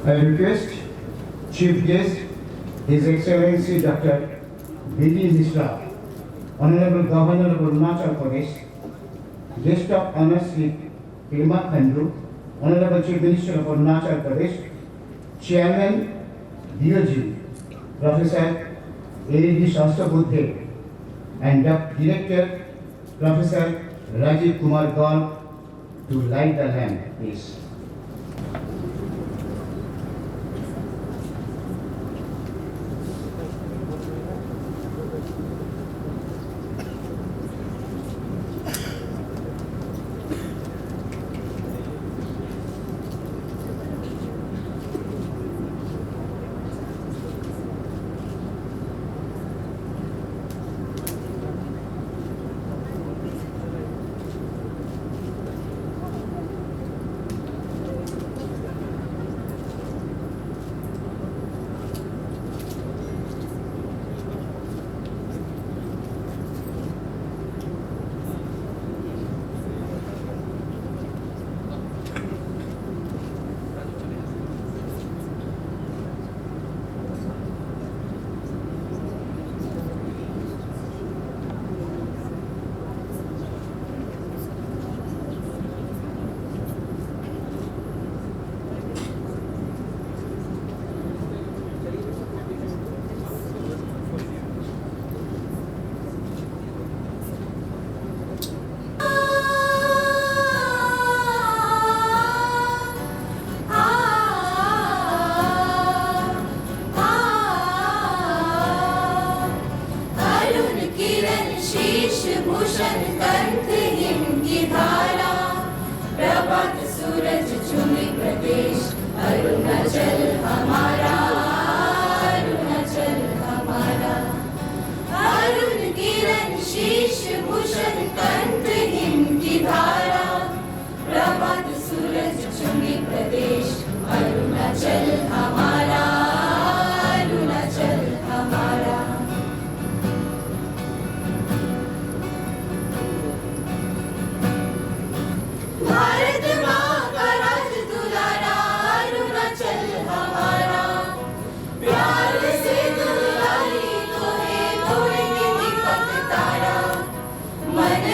I request Chief Guest, His Excellency Dr. B.D. Mishra, Honorable Governor of Arunachal Pradesh, Guest of Honor Sri Pema Khandru, Honorable Chief Minister of Arunachal Pradesh, Chairman DOG, Professor A.D. Shastrabuddhe, and Director Professor Rajiv Kumar Gaul to light the lamp, please. Bhushan कंठ him की धारा, प्रभात सूरज चुमे प्रदेश अरुणाचल हमारा, अरुणाचल हमारा। अरुण किरण शीश भूषण कंठ him की धारा, प्रभात सूरज चुमे प्रदेश अरुणाचल हमारा, अरुणाचल हमारा। भारत माँ का राज दुलारा, अरुणाचल हमारा। प्यार से दुलारी तो है, तोड़ेंगे दीपक तारा। मन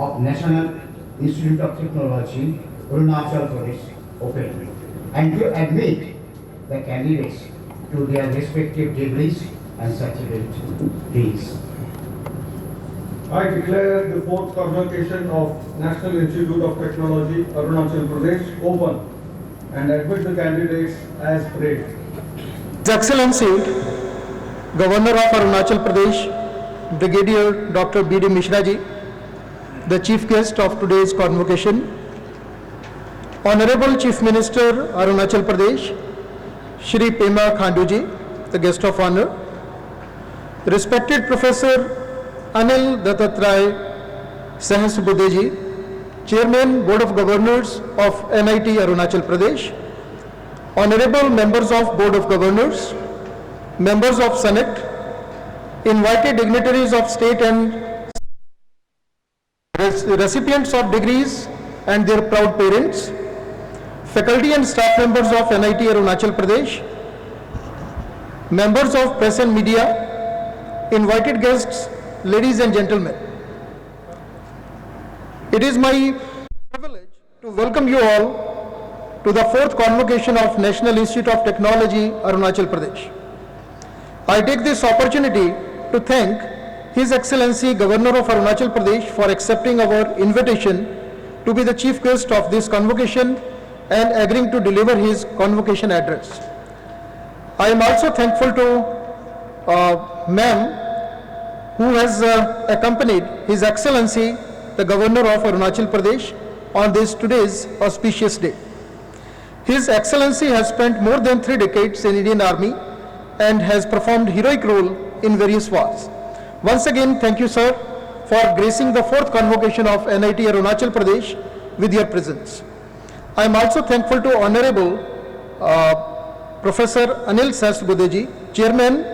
of National Institute of Technology, Arunachal Pradesh, openly, and to admit the candidates to their respective degrees and certificates. Please. I declare the fourth convocation of National Institute of Technology, Arunachal Pradesh open and admit the candidates as prayed. His Excellency, Governor of Arunachal Pradesh, Brigadier Dr. B.D. Mishra ji, the Chief Guest of today's convocation, Honorable Chief Minister Arunachal Pradesh, Shri Pema Khandu ji, the Guest of Honor, respected Professor Anil Dattatray Sahasrabudhe ji, Chairman Board of Governors of NIT Arunachal Pradesh, Honorable Members of Board of Governors, Members of Senate, invited dignitaries of state and recipients of degrees and their proud parents, faculty and staff members of NIT Arunachal Pradesh, members of press and media, invited guests, ladies and gentlemen. It is my privilege to welcome you all to the fourth convocation of National Institute of Technology, Arunachal Pradesh. I take this opportunity to thank His Excellency Governor of Arunachal Pradesh for accepting our invitation to be the chief guest of this convocation and agreeing to deliver his convocation address. I am also thankful to Ma'am, who has accompanied His Excellency the Governor of Arunachal Pradesh on this today's auspicious day. His Excellency has spent more than 3 decades in Indian Army and has performed heroic role in various wars. Once again, thank you, sir, for gracing the fourth convocation of NIT Arunachal Pradesh with your presence. I am also thankful to Honorable Professor Anil Sahasrabudhe ji, Chairman,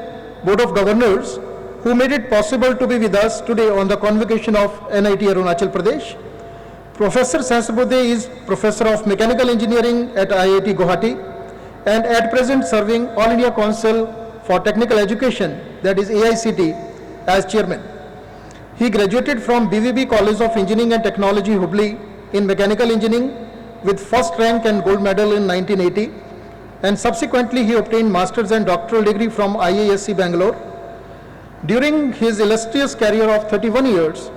Board of Governors, who made it possible to be with us today on the convocation of NIT Arunachal Pradesh. Professor Sahasrabudhe is Professor of Mechanical Engineering at IIT Guwahati and at present serving All India Council for Technical Education, that is AICT, as Chairman. He graduated from BVB College of Engineering and Technology, Hubli in Mechanical Engineering with first rank and gold medal in 1980, and subsequently he obtained master's and doctoral degree from IISc Bangalore. During his illustrious career of 31 years,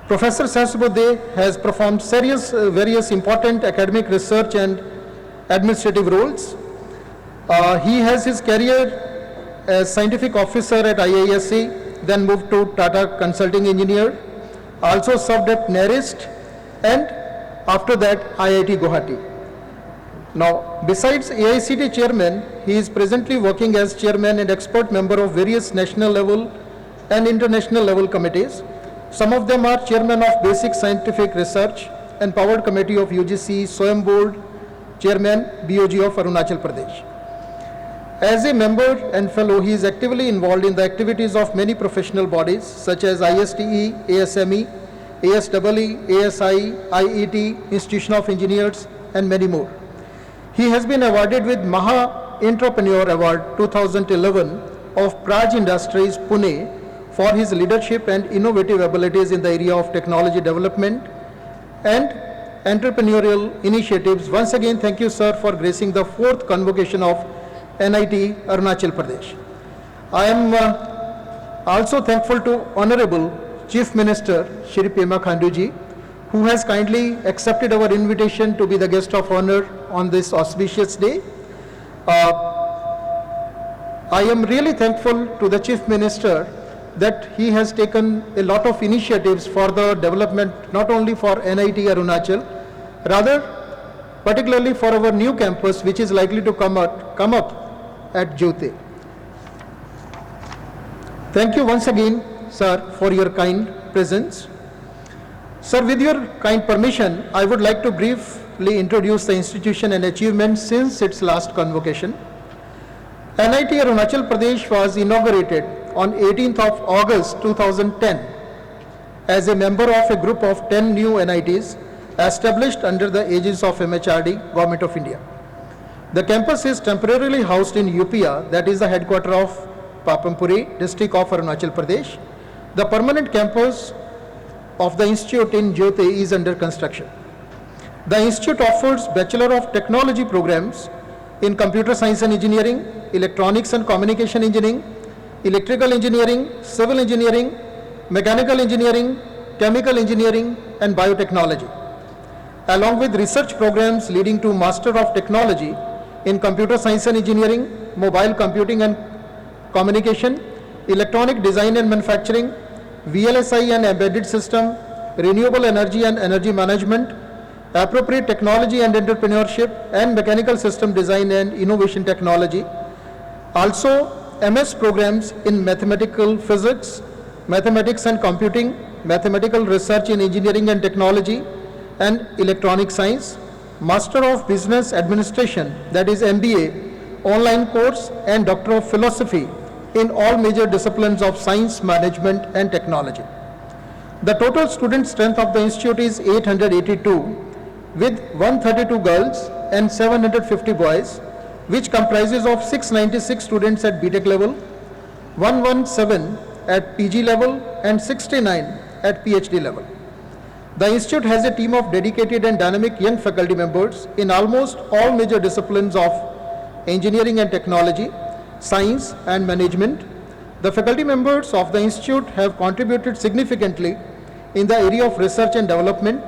Professor Sahasrabudhe has performed various important academic research and administrative roles. He has his career as scientific officer at IISc, then moved to Tata Consulting Engineer, also served at NERIST, and after that IIT Guwahati. Now, besides AICT chairman, he is presently working as chairman and expert member of various national level and international level committees. Some of them are chairman of Basic Scientific Research and Powered Committee of UGC, SWAYAM Board, chairman BOG of Arunachal Pradesh. As a member and fellow, he is actively involved in the activities of many professional bodies such as ISTE, ASME, ASEE, ASI, IET, Institution of Engineers, and many more. He has been awarded with Maha Entrepreneur Award 2011 of Praj Industries, Pune, for his leadership and innovative abilities in the area of technology development and entrepreneurial initiatives. Once again, thank you, sir, for gracing the fourth convocation of NIT Arunachal Pradesh. I am also thankful to Honorable Chief Minister Shri Pema Khandu ji, who has kindly accepted our invitation to be the guest of honor on this auspicious day. I am really thankful to the Chief Minister that he has taken a lot of initiatives for the development, not only for NIT Arunachal, rather particularly for our new campus, which is likely to come up at Jyote. Thank you once again, sir, for your kind presence. Sir, with your kind permission, I would like to briefly introduce the institution and achievements since its last convocation. NIT Arunachal Pradesh was inaugurated on 18th of August 2010 as a member of a group of 10 new NITs established under the aegis of MHRD, Government of India. The campus is temporarily housed in UPIA, that is the headquarters of Papampuri, district of Arunachal Pradesh. The permanent campus of the institute in Jyote is under construction. The institute offers Bachelor of Technology programs in Computer Science and Engineering, Electronics and Communication Engineering, Electrical Engineering, Civil Engineering, Mechanical Engineering, Chemical Engineering, and Biotechnology, along with research programs leading to Master of Technology in Computer Science and Engineering, Mobile Computing and Communication, Electronic Design and Manufacturing, VLSI and Embedded System, Renewable Energy and Energy Management, Appropriate Technology and Entrepreneurship, and Mechanical System Design and Innovation Technology. Also, MS programs in Mathematical Physics, Mathematics and Computing, Mathematical Research in Engineering and Technology, and Electronic Science, Master of Business Administration, that is MBA, online course, and Doctor of Philosophy in all major disciplines of science, management, and technology. The total student strength of the institute is 882, with 132 girls and 750 boys, which comprises of 696 students at BTech level, 117 at PG level, and 69 at PhD level. The institute has a team of dedicated and dynamic young faculty members in almost all major disciplines of engineering and technology, science and management. The faculty members of the institute have contributed significantly in the area of research and development.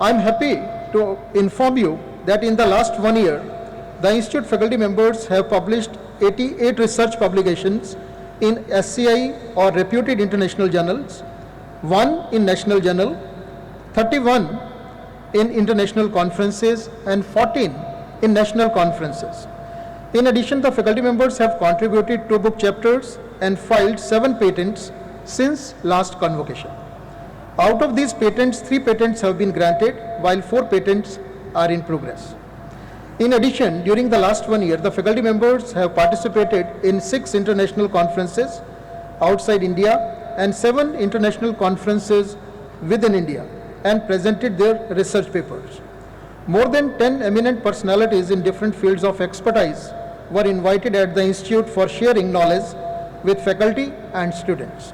I am happy to inform you that in the last 1 year, the institute faculty members have published 88 research publications in SCI or reputed international journals, 1 in national journal, 31 in international conferences, and 14 in national conferences. In addition, the faculty members have contributed 2 book chapters and filed 7 patents since last convocation. Out of these patents, 3 patents have been granted, while 4 patents are in progress. In addition, during the last 1 year, the faculty members have participated in 6 international conferences outside India and 7 international conferences within India, and presented their research papers. More than 10 eminent personalities in different fields of expertise were invited at the institute for sharing knowledge with faculty and students.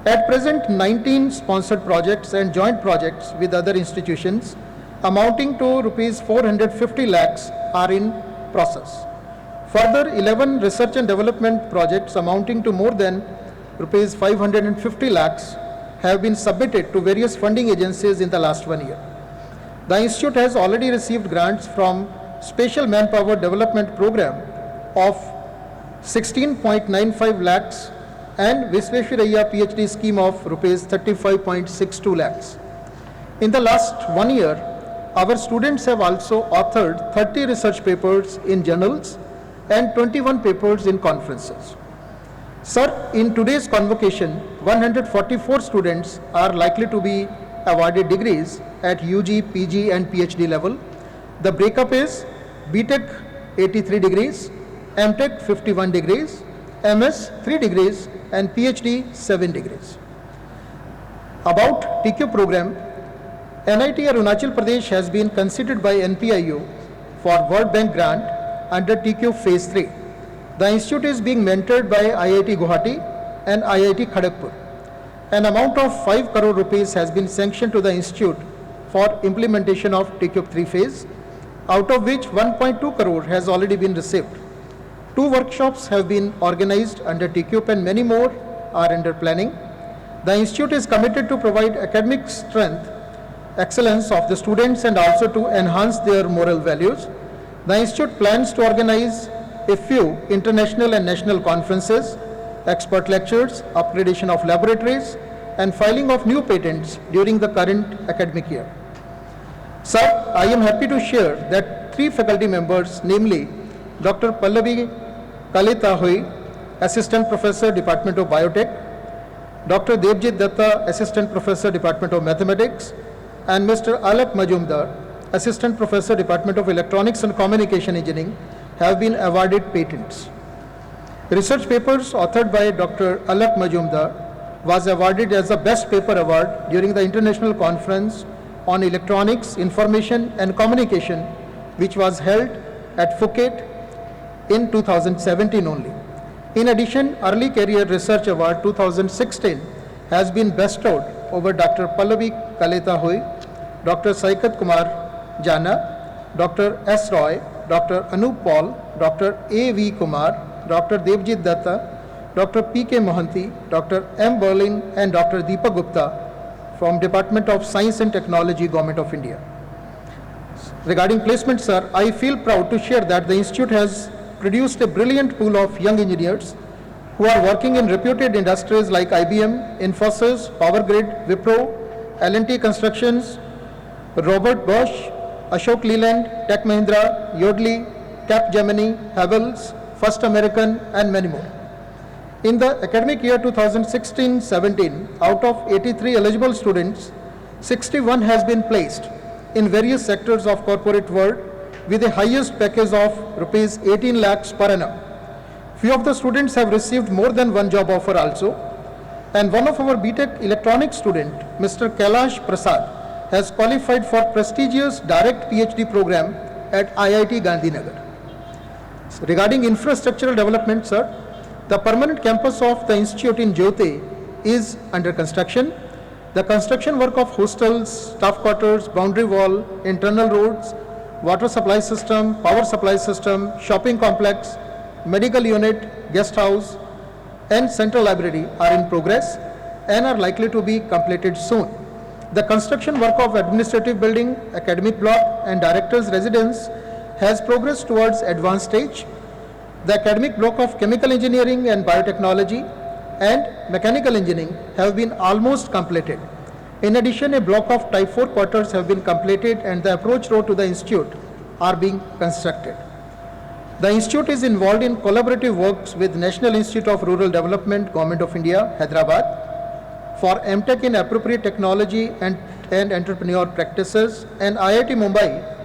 At present, 19 sponsored projects and joint projects with other institutions amounting to rupees 450 lakhs are in process. Further, 11 research and development projects amounting to more than rupees 550 lakhs have been submitted to various funding agencies in the last 1 year. The institute has already received grants from Special Manpower Development Program of 16.95 lakhs and Visvesvaraya PhD scheme of rupees 35.62 lakhs. In the last 1 year, our students have also authored 30 research papers in journals and 21 papers in conferences. Sir, in today's convocation, 144 students are likely to be awarded degrees at UG, PG, and PhD level. The breakup is BTech 83 degrees, MTech 51 degrees, MS 3 degrees, and PhD 7 degrees. About TQ program, NIT Arunachal Pradesh has been considered by NPIU for World Bank grant under TQ Phase 3. The institute is being mentored by IIT Guwahati and IIT Kharagpur. An amount of 5 crore rupees has been sanctioned to the institute for implementation of TQ 3 phase, out of which 1.2 crore has already been received. 2 workshops have been organized under TQ and many more are under planning. The institute is committed to provide academic strength, excellence of the students, and also to enhance their moral values. The institute plans to organize a few international and national conferences, expert lectures, upgradation of laboratories, and filing of new patents during the current academic year. Sir, I am happy to share that 3 faculty members, namely Dr. Pallavi Kalitahoy, Assistant Professor, Department of Biotech, Dr. Devjit Datta, Assistant Professor, Department of Mathematics, and Mr. Alak Majumdar, Assistant Professor, Department of Electronics and Communication Engineering, have been awarded patents. Research papers authored by Dr. Alak Majumdar was awarded as the Best Paper Award during the International Conference on Electronics, Information and Communication, which was held at Phuket in 2017 only. In addition, Early Career Research Award 2016 has been bestowed over Dr. Pallavi Kaleta Hui, Dr. Saikat Kumar Jana, Dr. S. Roy, Dr. Anup Paul, Dr. A. V. Kumar, Dr. Devjit Datta, Dr. P. K. Mohanty, Dr. M. Berlin, and Dr. Deepak Gupta from Department of Science and Technology, Government of India. Regarding placement, sir, I feel proud to share that the institute has produced a brilliant pool of young engineers who are working in reputed industries like IBM, Infosys, Power Grid, Wipro, L&T Constructions, Robert Bosch, Ashok Leland, Tech Mahindra, Yodlee, Capgemini, Havells, First American, and many more. In the academic year 2016-17, out of 83 eligible students, 61 has been placed in various sectors of corporate world with the highest package of rupees 18 lakhs per annum. Few of the students have received more than one job offer also, and one of our BTech electronics student, Mr. Kailash Prasad, has qualified for prestigious direct PhD program at IIT Gandhinagar. Regarding infrastructural development, sir, the permanent campus of the institute in Jyote is under construction. The construction work of hostels, staff quarters, boundary wall, internal roads, water supply system, power supply system, shopping complex, medical unit, guest house, and central library are in progress and are likely to be completed soon. The construction work of administrative building, academic block, and director's residence has progressed towards advanced stage. The academic block of chemical engineering and biotechnology and mechanical engineering have been almost completed. In addition, a block of type 4 quarters have been completed and the approach road to the institute are being constructed. The institute is involved in collaborative works with National Institute of Rural Development, Government of India, Hyderabad, for MTech in Appropriate Technology and Entrepreneur Practices, and IIT Mumbai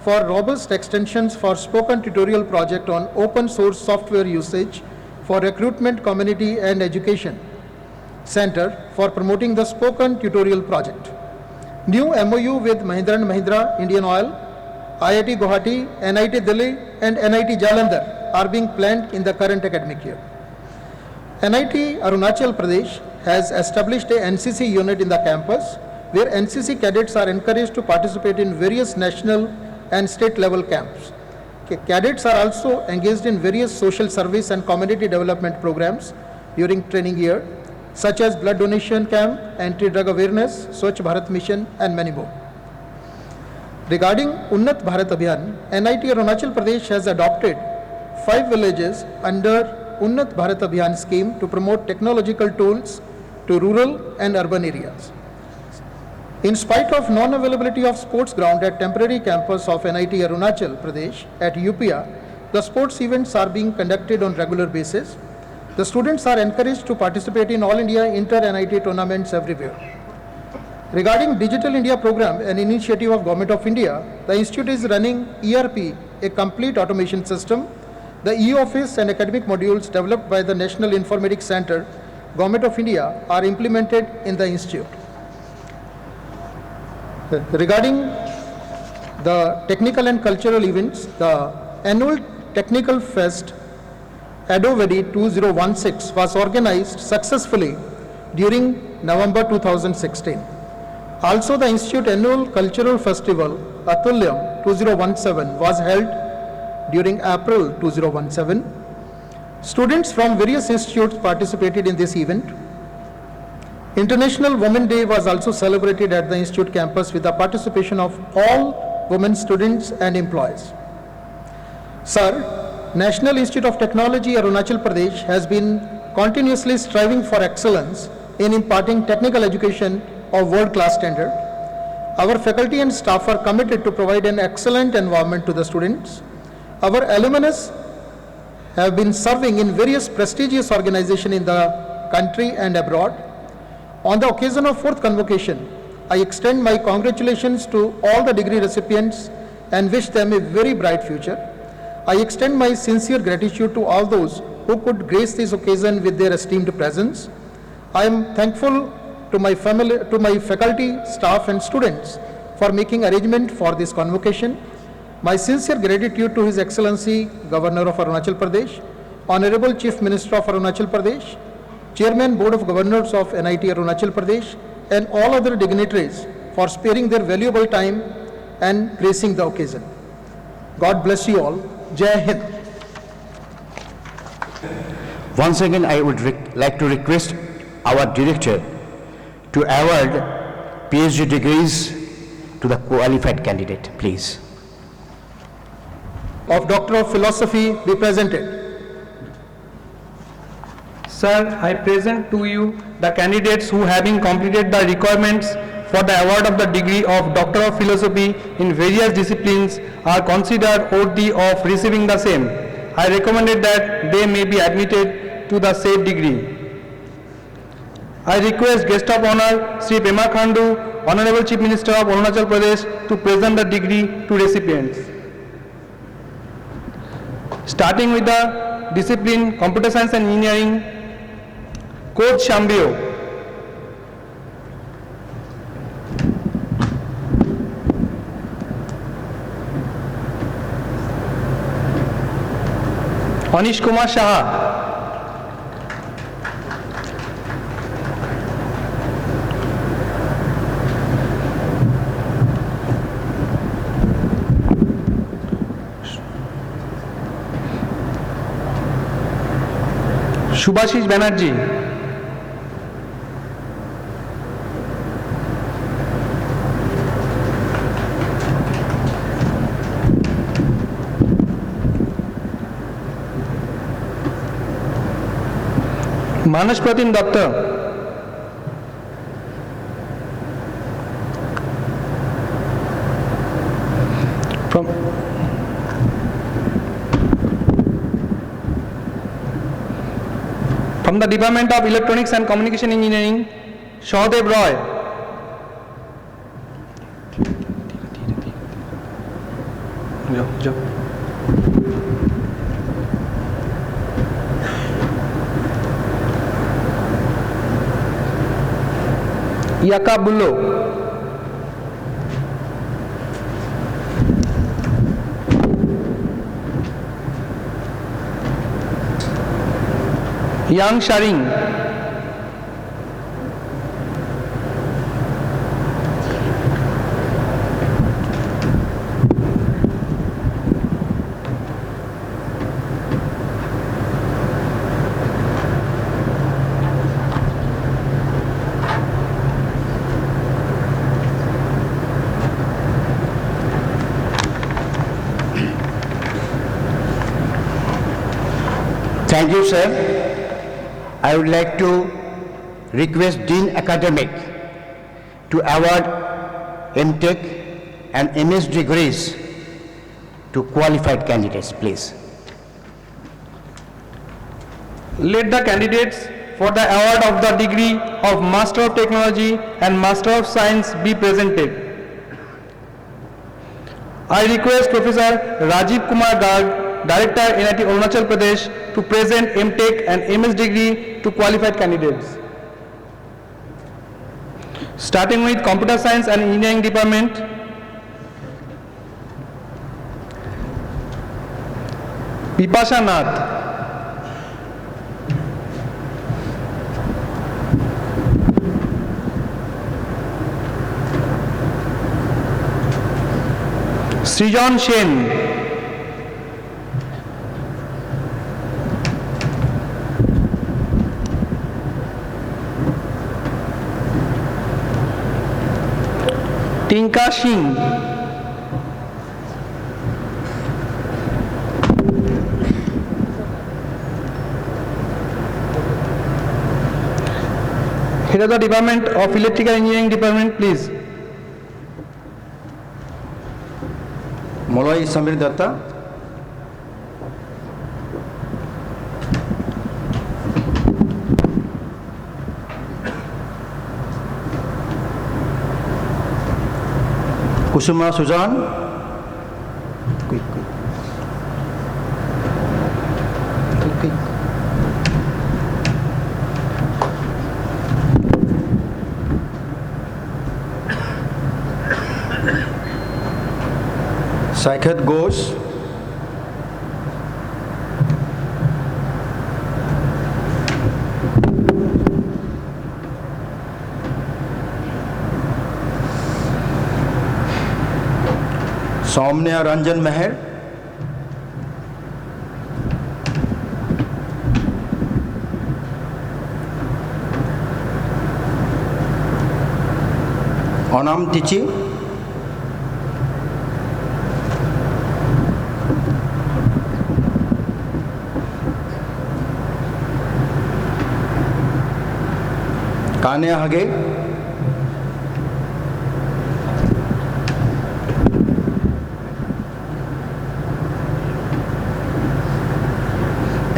for robust extensions for spoken tutorial project on open source software usage for recruitment, community and education center for promoting the spoken tutorial project. New MOU with Mahindra & Mahindra, Indian Oil, IIT Guwahati, NIT Delhi and NIT Jalandhar are being planned in the current academic year. NIT Arunachal Pradesh has established a NCC unit in the campus where NCC cadets are encouraged to participate in various national and state level camps. Cadets are also engaged in various social service and community development programs during training year, such as blood donation camp, anti-drug awareness, Swachh Bharat mission, and many more. Regarding Unnat Bharat Abhiyan, NIT Arunachal Pradesh has adopted 5 villages under Unnat Bharat Abhiyan scheme to promote technological tools to rural and urban areas. In spite of non-availability of sports ground at temporary campus of NIT Arunachal Pradesh at UPIA, the sports events are being conducted on regular basis. The students are encouraged to participate in All India Inter-NIT tournaments everywhere. Regarding Digital India program, an initiative of Government of India, the institute is running ERP, a complete automation system. The e-office and academic modules developed by the National Informatics Center, Government of India, are implemented in the institute. Regarding the technical and cultural events, the annual Technical Fest Adovedi 2016 was organized successfully during November 2016. Also, the Institute Annual Cultural Festival Atulyam 2017 was held during April 2017. Students from various institutes participated in this event. International Women Day was also celebrated at the institute campus with the participation of all women students and employees. Sir, National Institute of Technology Arunachal Pradesh has been continuously striving for excellence in imparting technical education of world-class standard. Our faculty and staff are committed to provide an excellent environment to the students. Our alumnus have been serving in various prestigious organizations in the country and abroad. On the occasion of 4th convocation, I extend my congratulations to all the degree recipients and wish them a very bright future. I extend my sincere gratitude to all those who could grace this occasion with their esteemed presence. I am thankful to my family, to my faculty, staff and students for making arrangement for this convocation. My sincere gratitude to His Excellency Governor of Arunachal Pradesh, Honorable Chief Minister of Arunachal Pradesh, Chairman Board of Governors of NIT Arunachal Pradesh, and all other dignitaries for sparing their valuable time and gracing the occasion. God bless you all. Jai Hind. Once again, I would like to request our director to award PhD degrees to the qualified candidate, please. Of Doctor of Philosophy be presented. Sir, I present to you the candidates who, having completed the requirements for the award of the degree of Doctor of Philosophy in various disciplines, are considered worthy of receiving the same. I recommended that they may be admitted to the said degree. I request Guest of Honor Sri Pema Khandu, Honorable Chief Minister of Arunachal Pradesh, to present the degree to recipients. Starting with the discipline Computer Science and Engineering, Coach Shambio. Anish Kumar Shah. Shubhashish Banerjee. Manas Pratim Datta. From the Department of Electronics and Communication Engineering, Shahdev Roy. Yaka Bullo. Yang Sharing. Thank you, sir. I would like to request Dean Academic to award MTech and MS degrees to qualified candidates, please. Let the candidates for the award of the degree of Master of Technology and Master of Science be presented. I request Professor Rajiv Kumar Garg, Director NIT Arunachal Pradesh, to present MTech and MS degree to qualified candidates. Starting with Computer Science and Engineering Department, Bipasha Nath. Srijan Shen. Tinka Singh. Head of the Department of Electrical Engineering Department, please. Molloy Samir Datta. Kusuma Suzan. Saikat Ghosh. Saumya Ranjan Mehar, Onam Tichi, Kanya Hage,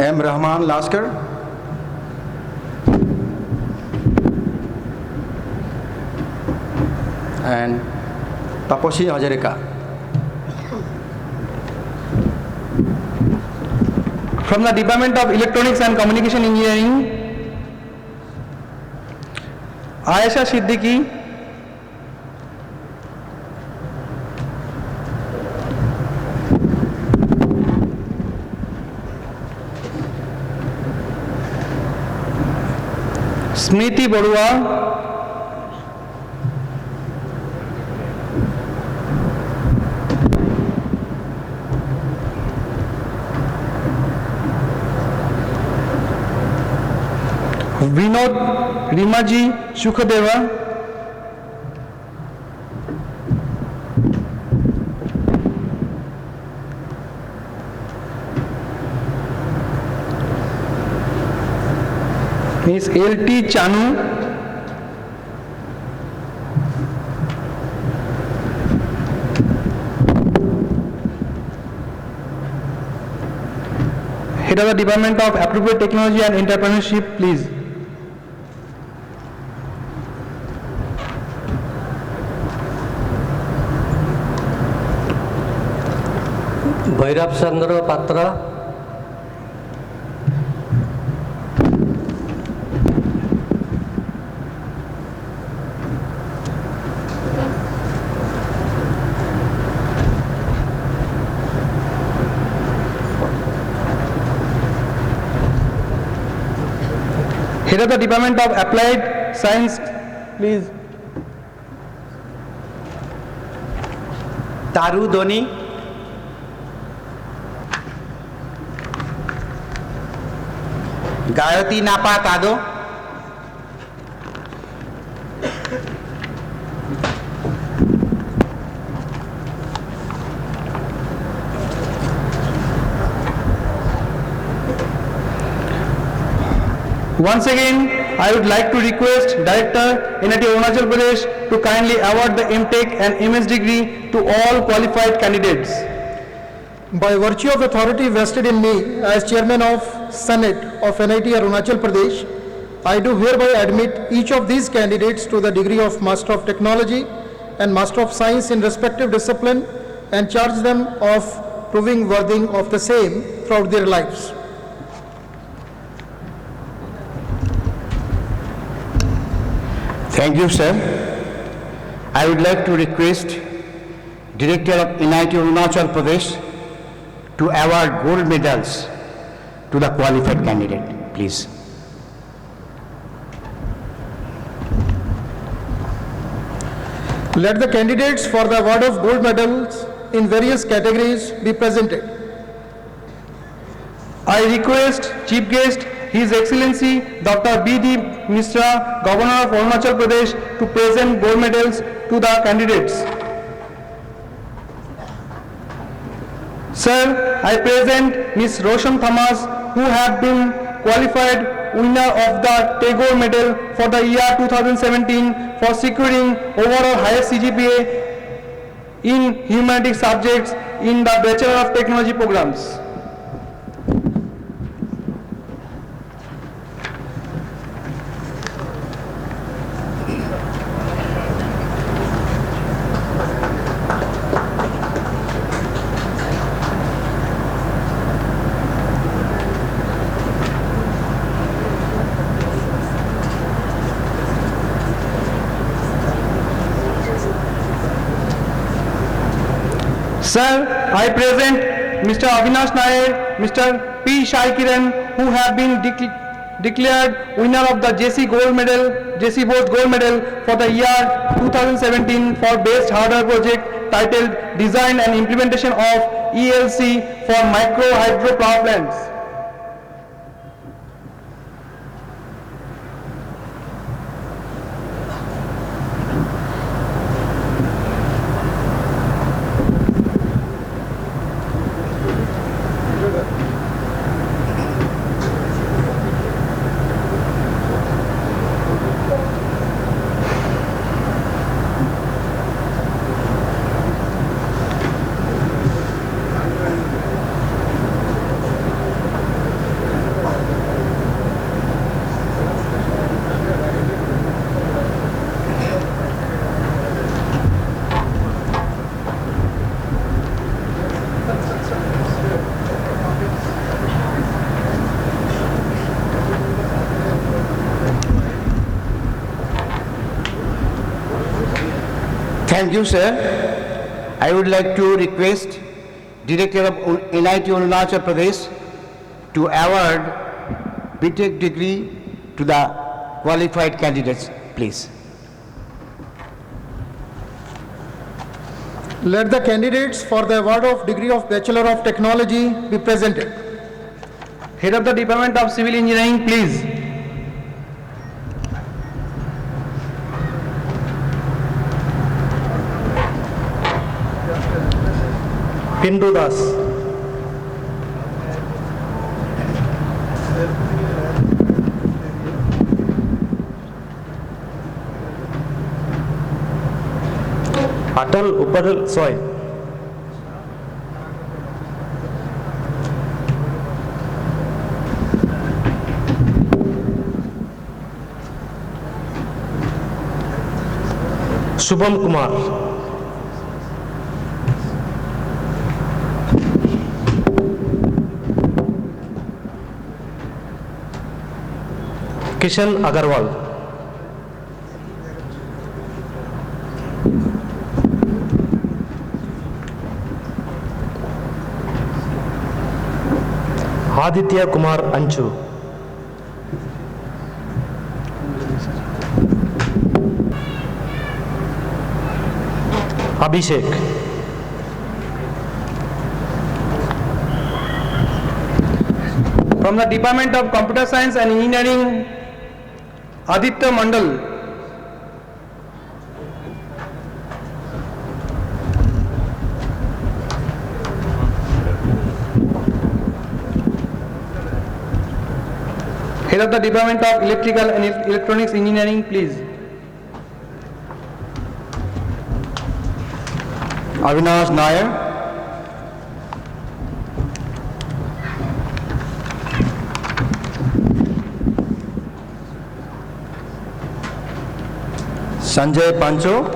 M Rahman Laskar, and Taposhi Hajarika. From the Department of Electronics and Communication Engineering, Ayesha Siddiqui, Smriti Barua, Vinod Rimaji Shukadeva, Ms. L.T. Chanu, Head of the Department of Appropriate Technology and Entrepreneurship, please. Bhairab Chandra Patra, Head of the Department of Applied Science, please. तारू दोनी, गायत्री नापा तादो, Once again, I would like to request Director NIT Arunachal Pradesh to kindly award the MTech and MS degree to all qualified candidates. By virtue of authority vested in me as Chairman of Senate of NIT Arunachal Pradesh, I do hereby admit each of these candidates to the degree of Master of Technology and Master of Science in respective discipline and charge them of proving worthy of the same throughout their lives. Thank you, sir. I would like to request Director of NIT Arunachal Pradesh to award gold medals to the qualified candidate, please. Let the candidates for the award of gold medals in various categories be presented. I request Chief Guest, His Excellency Dr. B.D. Mishra, Governor of Arunachal Pradesh, to present gold medals to the candidates. Sir, I present Ms. Roshan Thomas, who have been qualified winner of the Tagore Medal for the year 2017 for securing overall highest CGPA in humanities subjects in the Bachelor of Technology programs. Sir, I present Mr. Avinash Nair, Mr. P. Shai Kiran, who have been declared winner of the JC Bose Gold Medal for the year 2017 for Best Hardware Project titled Design and Implementation of ELC for Micro Hydro Power Plants. Thank you, sir. I would like to request Director of NIT Arunachal Pradesh to award BTech degree to the qualified candidates, please. Let the candidates for the award of degree of Bachelor of Technology be presented. Head of the Department of Civil Engineering, please. Pindu Das. Atal Upadal Soy. Shubham Kumar. Kishan Agarwal. Aditya Kumar Anchu. Abhishek. From the Department of Computer Science and Engineering, Aditya Mandal. Head of the Department of Electrical and Electronics Engineering, please. Avinash Nair. Sanjay Pancho.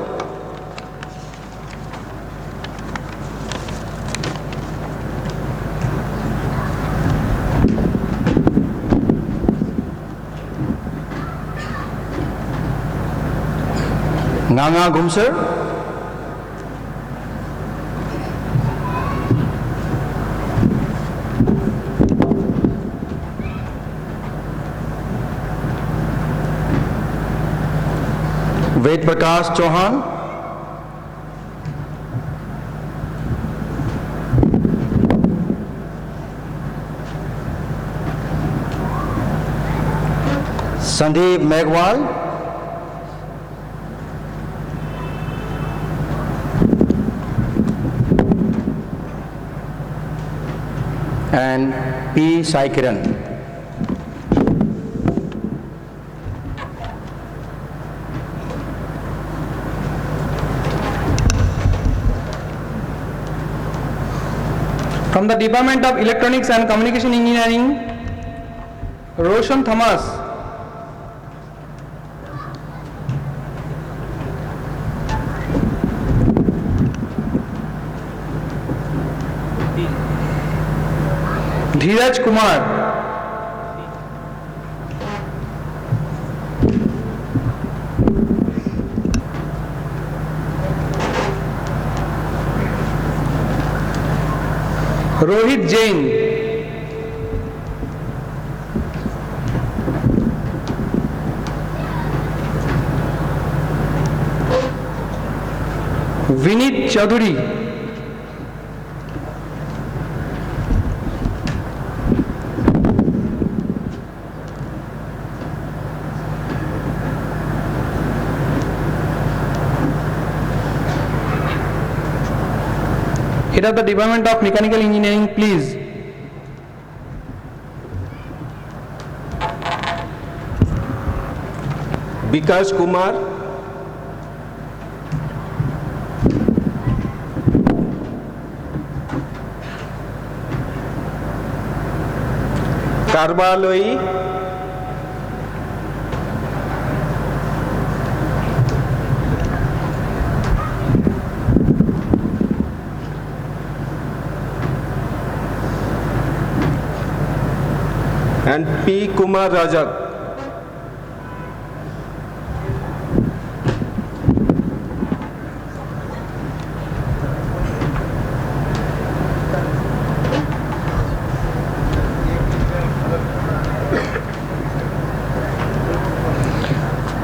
Nanga Gumser. Ved Prakash Chauhan. Sandeep Megwal. And P. Sai Kiran. From the Department of Electronics and Communication Engineering, Roshan Thomas. Dheeraj Kumar. Rohit Jain. Vinit Chaudhary. Head of the Department of Mechanical Engineering, please. Vikas Kumar, कार्बालोई, and P. Kumar Rajak.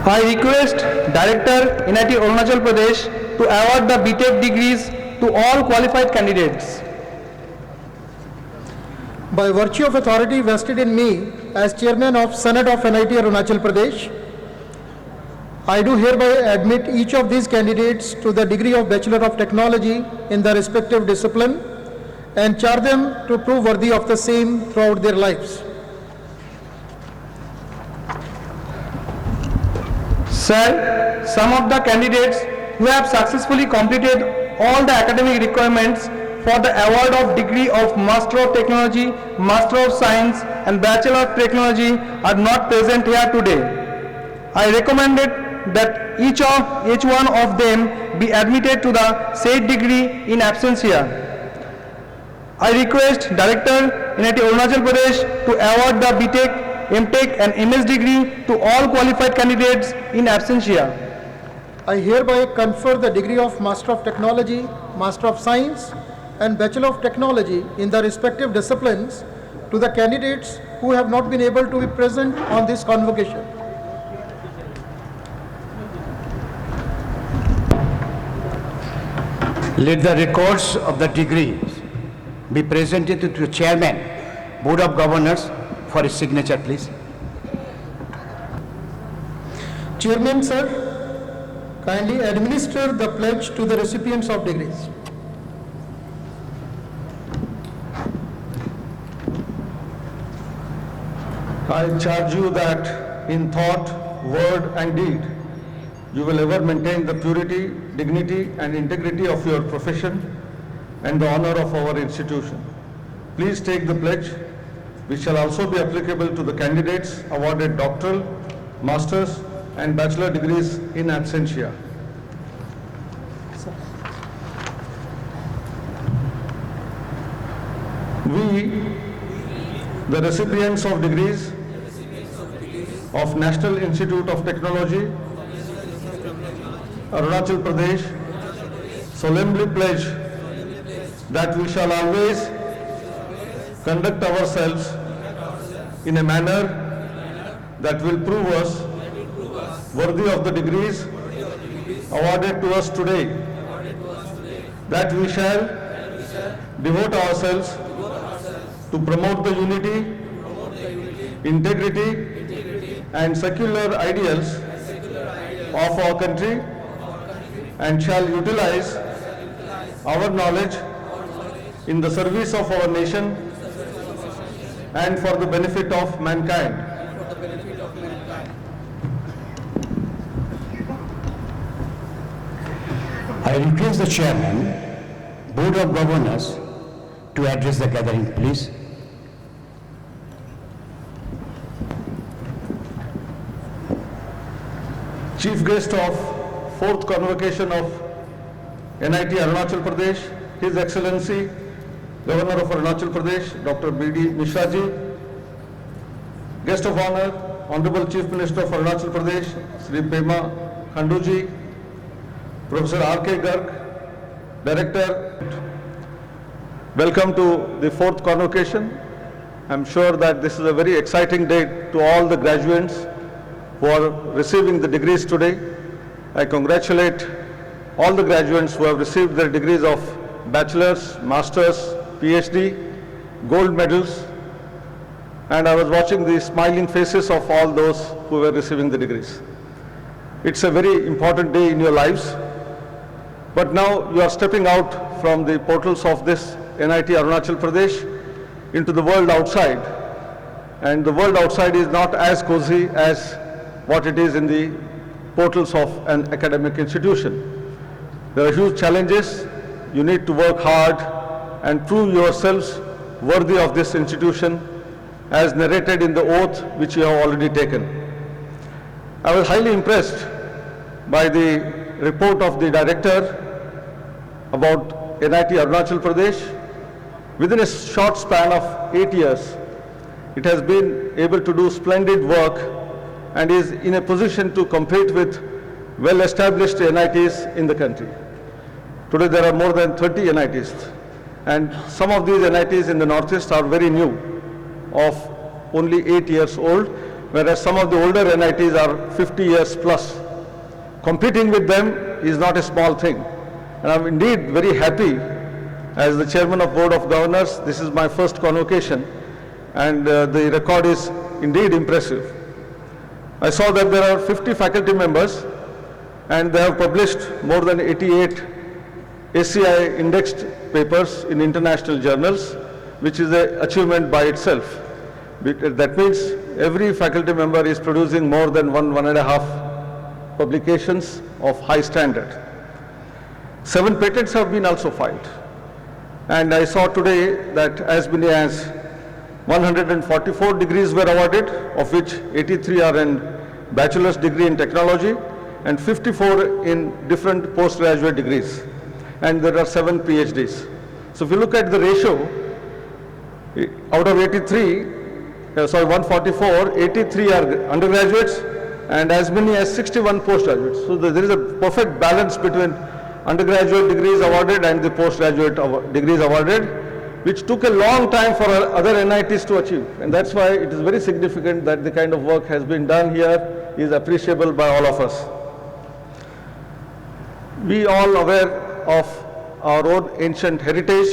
I request Director NIT Arunachal Pradesh to award the BTech degrees to all qualified candidates. By virtue of authority vested in me as Chairman of Senate of NIT Arunachal Pradesh, I do hereby admit each of these candidates to the degree of Bachelor of Technology in the respective discipline and charge them to prove worthy of the same throughout their lives. Sir, some of the candidates who have successfully completed all the academic requirements for the award of degree of Master of Technology, Master of Science and Bachelor of Technology are not present here today. I recommended that each one of them be admitted to the said degree in absentia. I request Director NIT Arunachal Pradesh to award the BTech, MTech and MS degree to all qualified candidates in absentia. I hereby confer the degree of Master of Technology, Master of Science and Bachelor of Technology in the respective disciplines to the candidates who have not been able to be present on this convocation. Let the records of the degrees be presented to the Chairman, Board of Governors for his signature, please. Chairman, sir, kindly administer the pledge to the recipients of degrees. I charge you that in thought, word and deed, you will ever maintain the purity, dignity and integrity of your profession and the honor of our institution. Please take the pledge, which shall also be applicable to the candidates awarded doctoral, master's and bachelor degrees in absentia. We, the recipients of degrees of National Institute of Technology, Arunachal Pradesh, solemnly pledge that we shall always conduct ourselves in a manner that will prove us worthy of the degrees awarded to us today, that we shall devote ourselves to promote the unity, integrity and secular ideals of our country and shall utilize our knowledge in the service of our nation and for the benefit of mankind. I request the Chairman, Board of Governors to address the gathering, please. Chief guest of 4th convocation of NIT Arunachal Pradesh, His Excellency Governor of Arunachal Pradesh, Dr. B.D. Mishra ji. Guest of honor, Honorable Chief Minister of Arunachal Pradesh, Sri Pema Khandu ji, Professor R.K. Garg, Director. Welcome to the 4th convocation. I'm sure that this is a very exciting day to all the graduates who are receiving the degrees today. I congratulate all the graduates who have received their degrees of bachelor's, master's, PhD, gold medals, and I was watching the smiling faces of all those who were receiving the degrees. It's a very important day in your lives, but now you are stepping out from the portals of this NIT Arunachal Pradesh into the world outside, and the world outside is not as cozy as what it is in the portals of an academic institution. There are huge challenges. You need to work hard and prove yourselves worthy of this institution as narrated in the oath which you have already taken. I was highly impressed by the report of the director about NIT Arunachal Pradesh. Within a short span of 8 years, it has been able to do splendid work and is in a position to compete with well-established NITs in the country. Today there are more than 30 NITs, and some of these NITs in the Northeast are very new, of only 8 years old, whereas some of the older NITs are 50 years plus. Competing with them is not a small thing, and I'm indeed very happy as the Chairman of Board of Governors. This is my first convocation, and the record is indeed impressive. I saw that there are 50 faculty members, and they have published more than 88 ACI indexed papers in international journals, which is an achievement by itself. That means every faculty member is producing more than 1.5 publications of high standard. 7 patents have been also filed. And I saw today that as many as 144 degrees were awarded, of which 83 are in bachelor's degree in technology and 54 in different postgraduate degrees. And there are 7 PhDs. So if you look at the ratio, out of 144, 83 are undergraduates and as many as 61 postgraduates. So there is a perfect balance between undergraduate degrees awarded and the postgraduate degrees awarded, which took a long time for other NITs to achieve. And that's why it is very significant that the kind of work has been done here is appreciable by all of us. We all aware of our own ancient heritage.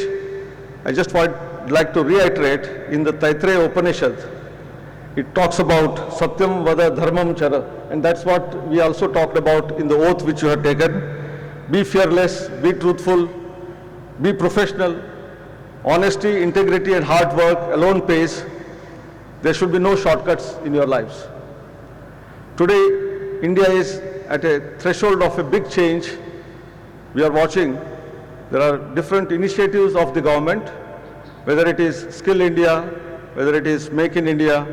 I just would like to reiterate in the Taittiriya Upanishad, it talks about Satyam Vada Dharmam Chara, and that's what we also talked about in the oath which you have taken. Be fearless, be truthful, be professional. Honesty, integrity and hard work alone pays. There should be no shortcuts in your lives. Today, India is at a threshold of a big change. We are watching, there are different initiatives of the government, whether it is Skill India, whether it is Make in India,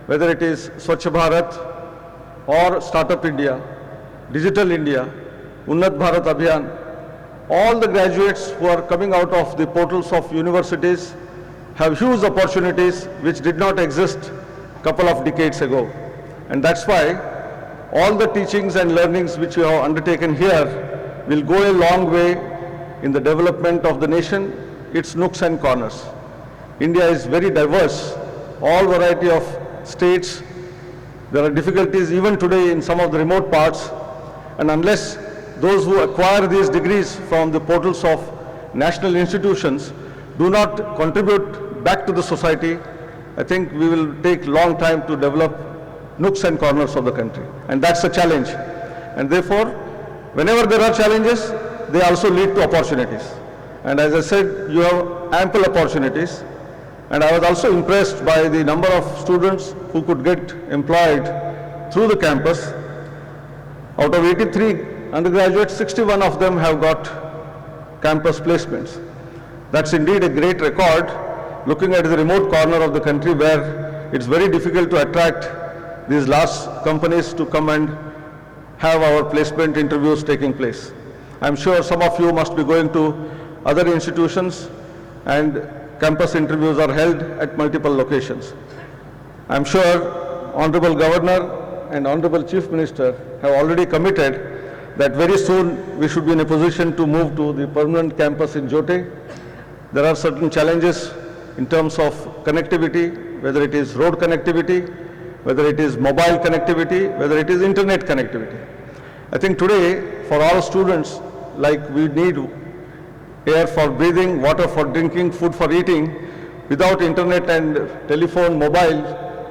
whether it is Swachh Bharat or Startup India, Digital India, Unnat Bharat Abhiyan. All the graduates who are coming out of the portals of universities have huge opportunities which did not exist a couple of decades ago. And that's why all the teachings and learnings which you have undertaken here will go a long way in the development of the nation, its nooks and corners. India is very diverse, all variety of states. There are difficulties even today in some of the remote parts, and unless those who acquire these degrees from the portals of national institutions do not contribute back to the society, I think we will take long time to develop nooks and corners of the country. And that's a challenge. And therefore, whenever there are challenges, they also lead to opportunities. And as I said, you have ample opportunities. And I was also impressed by the number of students who could get employed through the campus. Out of 83 undergraduates, 61 of them have got campus placements. That's indeed a great record, looking at the remote corner of the country where it's very difficult to attract these large companies to come and have our placement interviews taking place. I'm sure some of you must be going to other institutions and campus interviews are held at multiple locations. I'm sure Honorable Governor and Honorable Chief Minister have already committed that very soon we should be in a position to move to the permanent campus in Jote. There are certain challenges in terms of connectivity, whether it is road connectivity, whether it is mobile connectivity, whether it is internet connectivity. I think today, for all students, like we need air for breathing, water for drinking, food for eating, without internet and telephone, mobile,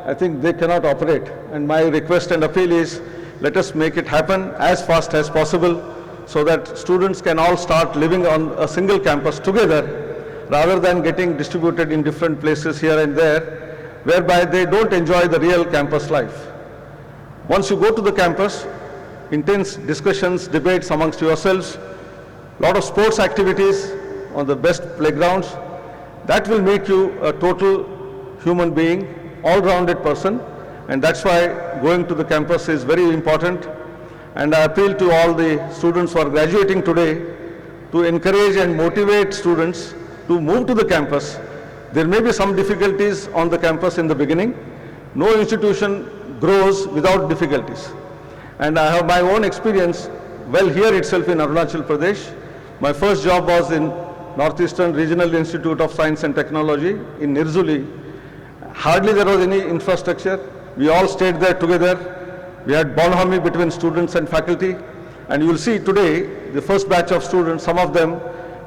I think they cannot operate. And my request and appeal is, let us make it happen as fast as possible so that students can all start living on a single campus together rather than getting distributed in different places here and there, whereby they don't enjoy the real campus life. Once you go to the campus, intense discussions, debates amongst yourselves, lot of sports activities on the best playgrounds, that will make you a total human being, all-rounded person, and that's why going to the campus is very important. And I appeal to all the students who are graduating today to encourage and motivate students to move to the campus. There may be some difficulties on the campus in the beginning. No institution grows without difficulties. And I have my own experience, well, here itself in Arunachal Pradesh. My first job was in Northeastern Regional Institute of Science and Technology in Nirzuli. Hardly there was any infrastructure. We all stayed there together. We had bonhomie between students and faculty. And you will see today, the first batch of students, some of them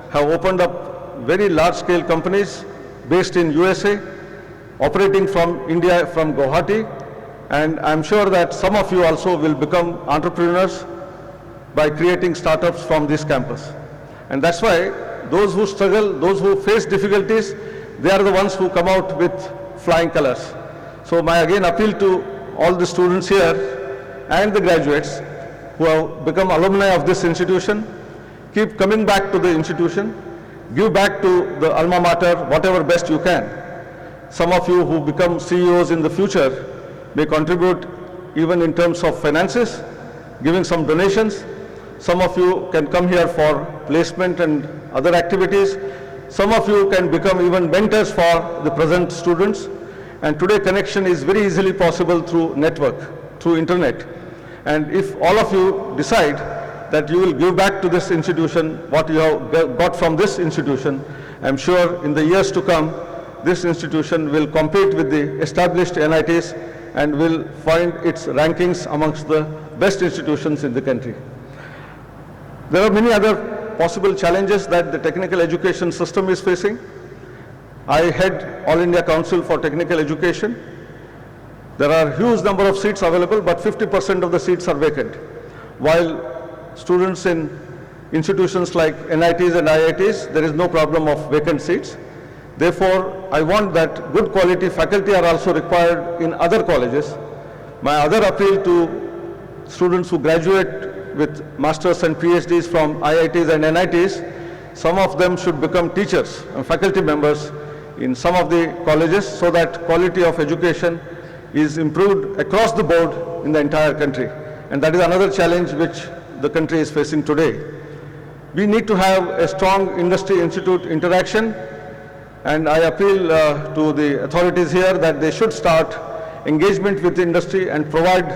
have opened up very large-scale companies based in USA, operating from India, from Guwahati. And I'm sure that some of you also will become entrepreneurs by creating startups from this campus. And that's why those who struggle, those who face difficulties, they are the ones who come out with flying colors. So my again appeal to all the students here and the graduates who have become alumni of this institution, keep coming back to the institution, give back to the alma mater whatever best you can. Some of you who become CEOs in the future may contribute even in terms of finances, giving some donations. Some of you can come here for placement and other activities. Some of you can become even mentors for the present students. And today connection is very easily possible through network, through internet. And if all of you decide that you will give back to this institution what you have got from this institution, I'm sure in the years to come, this institution will compete with the established NITs and will find its rankings amongst the best institutions in the country. There are many other possible challenges that the technical education system is facing. I head All India Council for Technical Education. There are huge number of seats available, but 50% of the seats are vacant. While students in institutions like NITs and IITs, there is no problem of vacant seats. Therefore, I want that good quality faculty are also required in other colleges. My other appeal to students who graduate with masters and PhDs from IITs and NITs, some of them should become teachers and faculty members in some of the colleges so that quality of education is improved across the board in the entire country. And that is another challenge which the country is facing today. We need to have a strong industry-institute interaction, and I appeal to the authorities here that they should start engagement with the industry and provide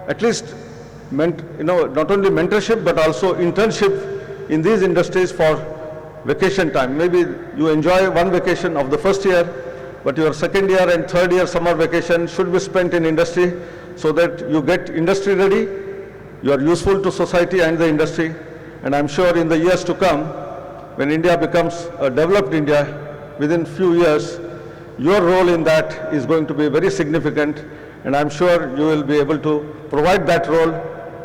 at least not only mentorship but also internship in these industries for vacation time. Maybe you enjoy one vacation of the first year, but your second year and third year summer vacation should be spent in industry so that you get industry ready, you are useful to society and the industry. And I'm sure in the years to come, when India becomes a developed India, within few years, your role in that is going to be very significant, and I'm sure you will be able to provide that role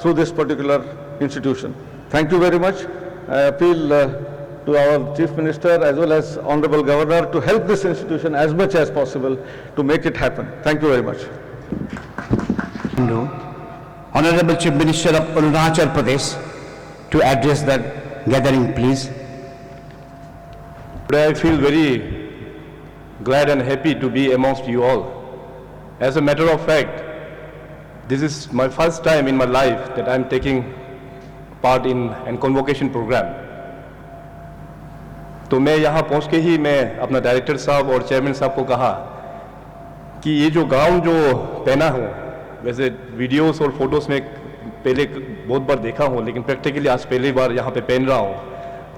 through this particular institution. Thank you very much. I appeal to our Chief Minister as well as Honorable Governor to help this institution as much as possible to make it happen. Thank you very much. Honorable Chief Minister of Arunachal Pradesh to address the gathering, please. Today I feel very glad and happy to be amongst you all. As a matter of fact, this is my first time in my life that I'm taking part in a convocation program. तो मैं यहाँ पहुँच के ही मैं अपना director साहब और chairman साहब को कहा कि ये जो गाउन जो पहना हूँ, वैसे वीडियोस और फोटोस में पहले बहुत बार देखा हूँ, लेकिन प्रैक्टिकली आज पहली बार यहाँ पे पहन रहा हूँ,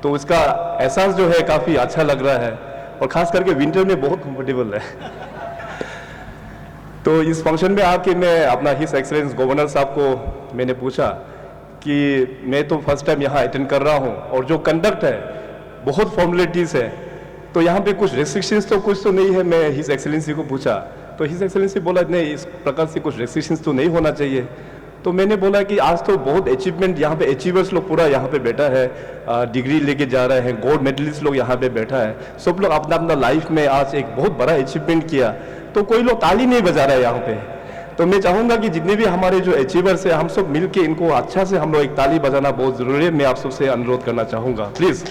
तो इसका एहसास जो है काफ़ी अच्छा लग रहा है और ख़ास करके विंटर में बहुत कंफर्टेबल है। तो इस फंक्शन में आके मैं अपना हिज एक्सेलेंस गवर्नर साहब को मैंने पूछा कि मैं तो फर्स्ट टाइम यहाँ अटेंड कर रहा हूँ और जो कंडक्ट है बहुत फॉर्मेलिटीज़ है, तो यहाँ पे कुछ रेस्ट्रिक्शंस तो कुछ तो नहीं है। मैं हिज एक्सेलेंसी को पूछा तो हिज एक्सेलेंसी बोला नहीं, इस प्रकार से कुछ रेस्ट्रिक्शंस तो नहीं होना चाहिए। तो मैंने बोला कि आज तो बहुत अचीवमेंट यहाँ पे, अचीवर्स लोग पूरा यहाँ पे बैठा है, डिग्री लेके जा रहे हैं, गोल्ड मेडलिस्ट लोग यहाँ पे बैठा है, सब लोग अपना अपना लाइफ में आज एक बहुत बड़ा अचीवमेंट किया, तो कोई लोग ताली नहीं बजा रहा है यहाँ पे। तो मैं चाहूँगा कि जितने भी हमारे जो अचीवर्स है, हम सब मिल के इनको अच्छा से हम लोग एक ताली बजाना बहुत ज़रूरी है। मैं आप सबसे अनुरोध करना चाहूँगा, please.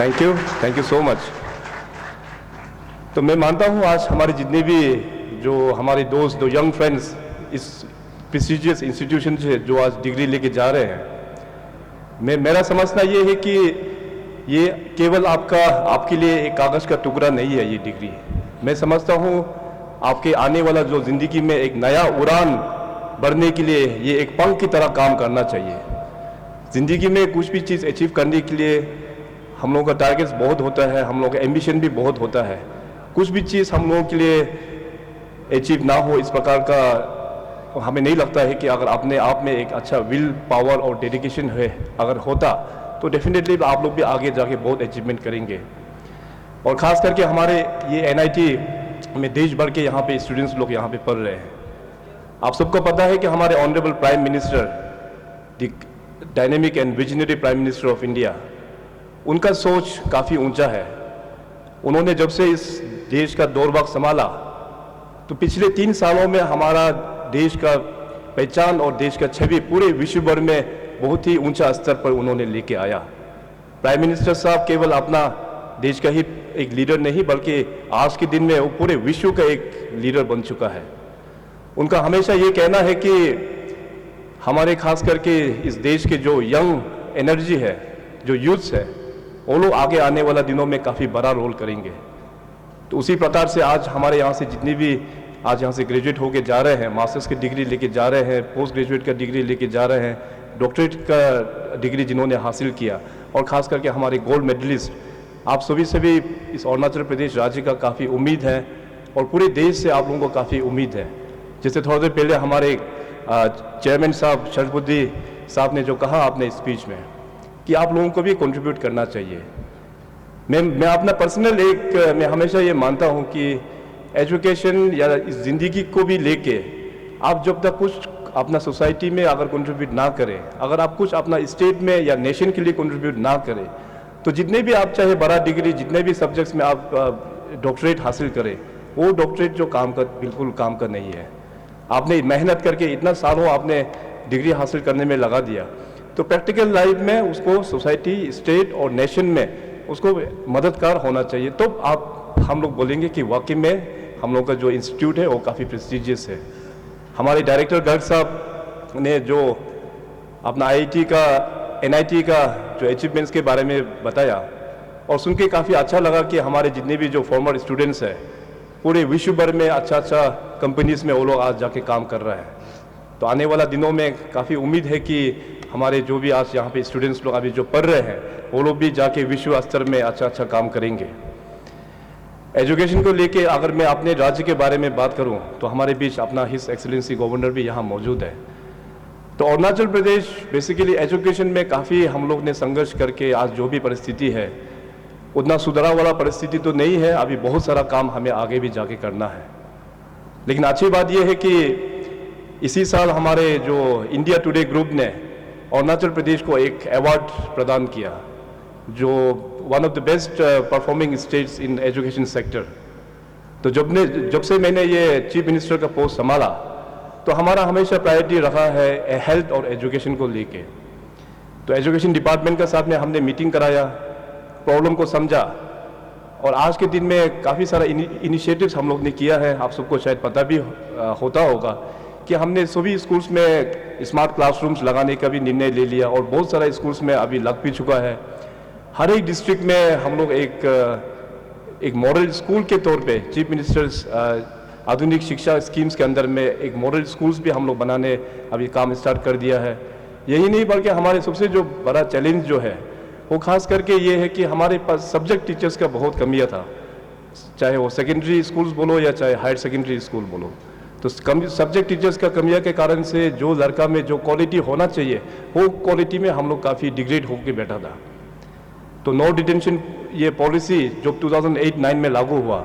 Thank you so much. तो मैं मानता हूँ आज हमारे जितने भी जो हमारे दोस्त, जो यंग फ्रेंड्स इस प्रेस्टिजियस इंस्टीट्यूशन से जो आज डिग्री लेके जा रहे हैं, मेरा समझना ये है कि ये केवल आपके लिए एक कागज़ का टुकड़ा नहीं है। ये डिग्री मैं समझता हूँ आपके आने वाला जो ज़िंदगी में एक नया उड़ान बढ़ने के लिए ये एक पंख की तरह काम करना चाहिए। ज़िंदगी में कुछ भी चीज़ अचीव करने के लिए हम लोगों का टारगेट्स बहुत होता है, हम लोगों का एम्बिशन भी बहुत होता है। कुछ भी चीज़ हम लोगों के लिए अचीव ना हो, इस प्रकार का हमें नहीं लगता है कि अगर अपने आप में एक अच्छा विल पावर और डेडिकेशन है अगर होता तो डेफिनेटली आप लोग भी आगे जाके बहुत अचीवमेंट करेंगे। और ख़ास करके हमारे ये NIT में देश भर के यहाँ पे स्टूडेंट्स लोग यहाँ पे पढ़ रहे हैं। आप सबको पता है कि हमारे honourable prime minister, the dynamic and visionary prime minister of India, उनका सोच काफ़ी ऊंचा है। उन्होंने जब से इस देश का दौरवक्त संभाला तो पिछले 3 सालों में हमारा देश का पहचान और देश का छवि पूरे विश्व भर में बहुत ही ऊंचा स्तर पर उन्होंने लेके आया। प्राइम मिनिस्टर साहब केवल अपना देश का ही एक लीडर नहीं बल्कि आज के दिन में वो पूरे विश्व का एक लीडर बन चुका है। उनका हमेशा ये कहना है कि हमारे खास करके इस देश के जो यंग एनर्जी है, जो यूथ्स है, वो लोग आगे आने वाला दिनों में काफ़ी बड़ा रोल करेंगे। तो उसी प्रकार से आज हमारे यहाँ से जितनी भी आज यहाँ से ग्रेजुएट होके जा रहे हैं, मास्टर्स की डिग्री लेके जा रहे हैं, पोस्ट ग्रेजुएट का डिग्री लेके जा रहे हैं, डॉक्टरेट का डिग्री जिन्होंने हासिल किया, और ख़ास करके हमारे गोल्ड मेडलिस्ट, आप सभी से भी इस अरुणाचल प्रदेश राज्य का काफ़ी उम्मीद है और पूरे देश से आप लोगों को काफ़ी उम्मीद है। जैसे थोड़ी देर पहले हमारे चेयरमैन साहब शरफुद्दी साहब ने जो कहा अपने स्पीच में कि आप लोगों को भी कंट्रीब्यूट करना चाहिए। मैं अपना पर्सनल मैं हमेशा ये मानता हूँ कि एजुकेशन या इस ज़िंदगी को भी लेके आप जब तक कुछ अपना सोसाइटी में अगर कंट्रीब्यूट ना करें, अगर आप कुछ अपना स्टेट में या नेशन के लिए कंट्रीब्यूट ना करें, तो जितने भी आप चाहे बड़ा डिग्री, जितने भी सब्जेक्ट्स में आप डॉक्टरेट हासिल करें, वो डॉक्टरेट जो बिल्कुल काम का नहीं है। आपने मेहनत करके इतना सालों आपने डिग्री हासिल करने में लगा दिया, तो प्रैक्टिकल लाइफ में उसको सोसाइटी, स्टेट और नेशन में उसको मददगार होना चाहिए। तो हम लोग बोलेंगे कि वाकई में हम लोग का जो इंस्टीट्यूट है वो काफ़ी प्रेस्टिजियस है। हमारे डायरेक्टर गर्ग साहब ने जो अपना IIT का, NIT का जो अचीवमेंट्स के बारे में बताया और सुन के काफ़ी अच्छा लगा कि हमारे जितने भी जो फॉर्मर स्टूडेंट्स हैं पूरे विश्व भर में अच्छा कंपनीज में वो लोग आज जाके काम कर रहे हैं। तो आने वाला दिनों में काफ़ी उम्मीद है कि हमारे जो भी आज यहाँ पे स्टूडेंट्स लोग अभी जो पढ़ रहे हैं वो लोग भी जाके विश्व स्तर में अच्छा काम करेंगे। एजुकेशन को लेके अगर मैं अपने राज्य के बारे में बात करूं तो हमारे बीच अपना हिज एक्सीलेंसी गवर्नर भी यहाँ मौजूद है। तो अरुणाचल प्रदेश बेसिकली एजुकेशन में काफ़ी हम लोग ने संघर्ष करके आज जो भी परिस्थिति है उतना सुधारा वाला परिस्थिति तो नहीं है, अभी बहुत सारा काम हमें आगे भी जाके करना है। लेकिन अच्छी बात यह है कि इसी साल हमारे जो इंडिया टुडे ग्रुप ने अरुणाचल प्रदेश को एक अवार्ड प्रदान किया जो one of the best performing states in education sector. तो जब से मैंने ये चीफ मिनिस्टर का पोस्ट संभाला तो हमारा हमेशा प्रायोरिटी रहा है हेल्थ और एजुकेशन को लेके। तो एजुकेशन डिपार्टमेंट के साथ में हमने मीटिंग कराया, प्रॉब्लम को समझा और आज के दिन में काफ़ी सारा इनिशिएटिव्स हम लोग ने किया है। आप सबको शायद पता भी होता होगा कि हमने सभी स्कूल्स में स्मार्ट क्लासरूम्स लगाने का भी निर्णय ले लिया और बहुत सारा स्कूल्स में अभी लग भी चुका है। हर एक डिस्ट्रिक्ट में हम लोग एक मॉडल स्कूल के तौर पे चीफ मिनिस्टर्स आधुनिक शिक्षा स्कीम्स के अंदर में एक मॉडल स्कूल्स भी हम लोग बनाने अभी काम स्टार्ट कर दिया है। यही नहीं बल्कि हमारे सबसे जो बड़ा चैलेंज जो है वो खास करके ये है कि हमारे पास सब्जेक्ट टीचर्स का बहुत कमियाँ था, चाहे वो सेकेंडरी स्कूल्स बोलो या चाहे हायर सेकेंडरी स्कूल बोलो। तो सब्जेक्ट टीचर्स का कमियां के कारण से जो लड़का में जो क्वालिटी होना चाहिए वो क्वालिटी में हम लोग काफ़ी डिग्रेड होकर बैठा था। तो नो डिटेंशन ये पॉलिसी जो 2008-9 में लागू हुआ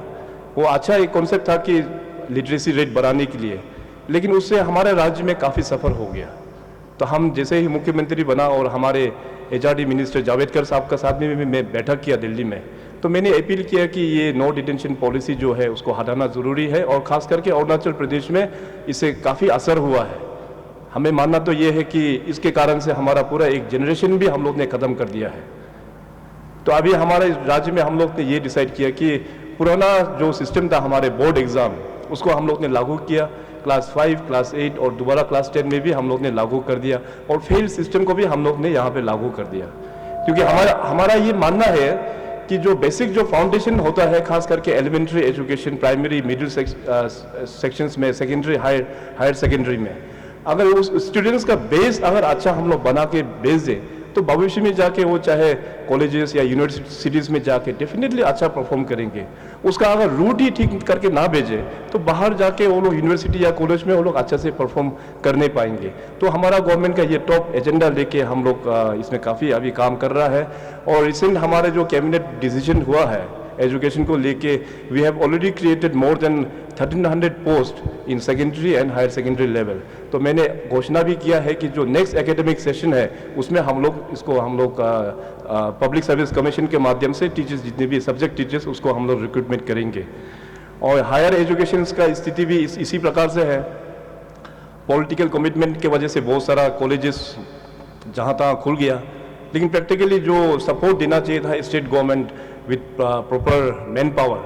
वो अच्छा एक कॉन्सेप्ट था कि लिटरेसी रेट बढ़ाने के लिए, लेकिन उससे हमारे राज्य में काफ़ी सफ़र हो गया। तो हम जैसे ही मुख्यमंत्री बना और हमारे HRD मिनिस्टर जावेडकर साहब का साथ में मैं बैठक किया दिल्ली में, तो मैंने अपील किया कि ये नो डिटेंशन पॉलिसी जो है उसको हटाना ज़रूरी है, और ख़ास करके अरुणाचल प्रदेश में इससे काफ़ी असर हुआ है। हमें मानना तो ये है कि इसके कारण से हमारा पूरा एक जनरेशन भी हम लोग ने ख़त्म कर दिया है। तो अभी हमारे राज्य में हम लोग ने ये डिसाइड किया कि पुराना जो सिस्टम था हमारे बोर्ड एग्ज़ाम, उसको हम लोग ने लागू किया। क्लास 5, क्लास 8 और दोबारा क्लास 10 में भी हम लोग ने लागू कर दिया, और फेल सिस्टम को भी हम लोग ने यहाँ पे लागू कर दिया। क्योंकि हमारा ये मानना है कि जो बेसिक जो फाउंडेशन होता है, खास करके elementary education, primary, middle sections में, सेकेंडरी, हायर सेकेंडरी में, अगर उस स्टूडेंट्स का बेस अगर अच्छा हम लोग बना के बेच दें, तो भविष्य में जाके वो चाहे कॉलेजेस या यूनिवर्सिटीज़ में जाके डेफिनेटली अच्छा परफॉर्म करेंगे। उसका अगर रूट ही ठीक करके ना भेजे तो बाहर जाके वो लोग यूनिवर्सिटी या कॉलेज में वो लोग अच्छे से परफॉर्म कर नहीं पाएंगे। तो हमारा गवर्नमेंट का ये टॉप एजेंडा लेके हम लोग इसमें काफ़ी अभी काम कर रहा है, और रिसेंट हमारे जो कैबिनेट डिसीजन हुआ है एजुकेशन को लेके, we have already created more than 1300 post in secondary and higher secondary level. तो मैंने घोषणा भी किया है कि जो नेक्स्ट एकेडमिक सेशन है उसमें हम लोग पब्लिक सर्विस कमीशन के माध्यम से टीचर्स, जितने भी सब्जेक्ट टीचर्स, उसको हम लोग रिक्रूटमेंट करेंगे। और हायर एजुकेशन का स्थिति भी इसी प्रकार से है। पॉलिटिकल कमिटमेंट की वजह से बहुत सारा कॉलेजेस जहाँ तहाँ खुल गया, लेकिन प्रैक्टिकली जो सपोर्ट देना चाहिए था state government with proper man power,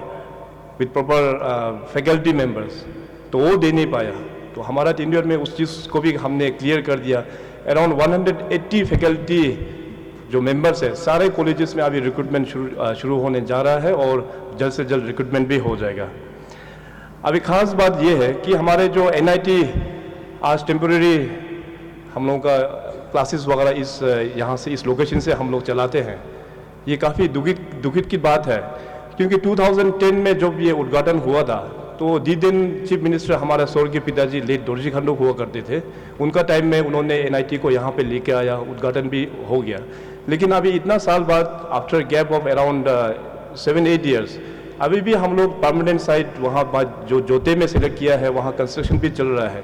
with proper faculty members, तो वो दे नहीं पाया। तो हमारा टेन्योर में उस चीज़ को भी हमने क्लियर कर दिया। अराउंड 180 फैकल्टी जो मेंबर्स है सारे कॉलेजेस में अभी रिक्रूटमेंट शुरू होने जा रहा है, और जल्द से जल्द रिक्रूटमेंट भी हो जाएगा। अभी खास बात ये है कि हमारे जो NIT आज टेम्परेरी हम लोगों का क्लासेस वगैरह यहाँ से इस लोकेशन से हम लोग चलाते हैं, ये काफ़ी दुखित की बात है। क्योंकि 2010 में जब ये उद्घाटन हुआ था, तो दी दिन चीफ मिनिस्टर हमारा स्वर्गीय पिताजी लेट दोरजी खंडू हुआ करते थे, उनका टाइम में उन्होंने NIT को यहाँ पे लेके आया, उद्घाटन भी हो गया। लेकिन अभी इतना साल बाद, after gap of around 7-8 years, अभी भी हम लोग परमानेंट साइट वहाँ जो जोते में सिलेक्ट किया है वहाँ कंस्ट्रक्शन भी चल रहा है।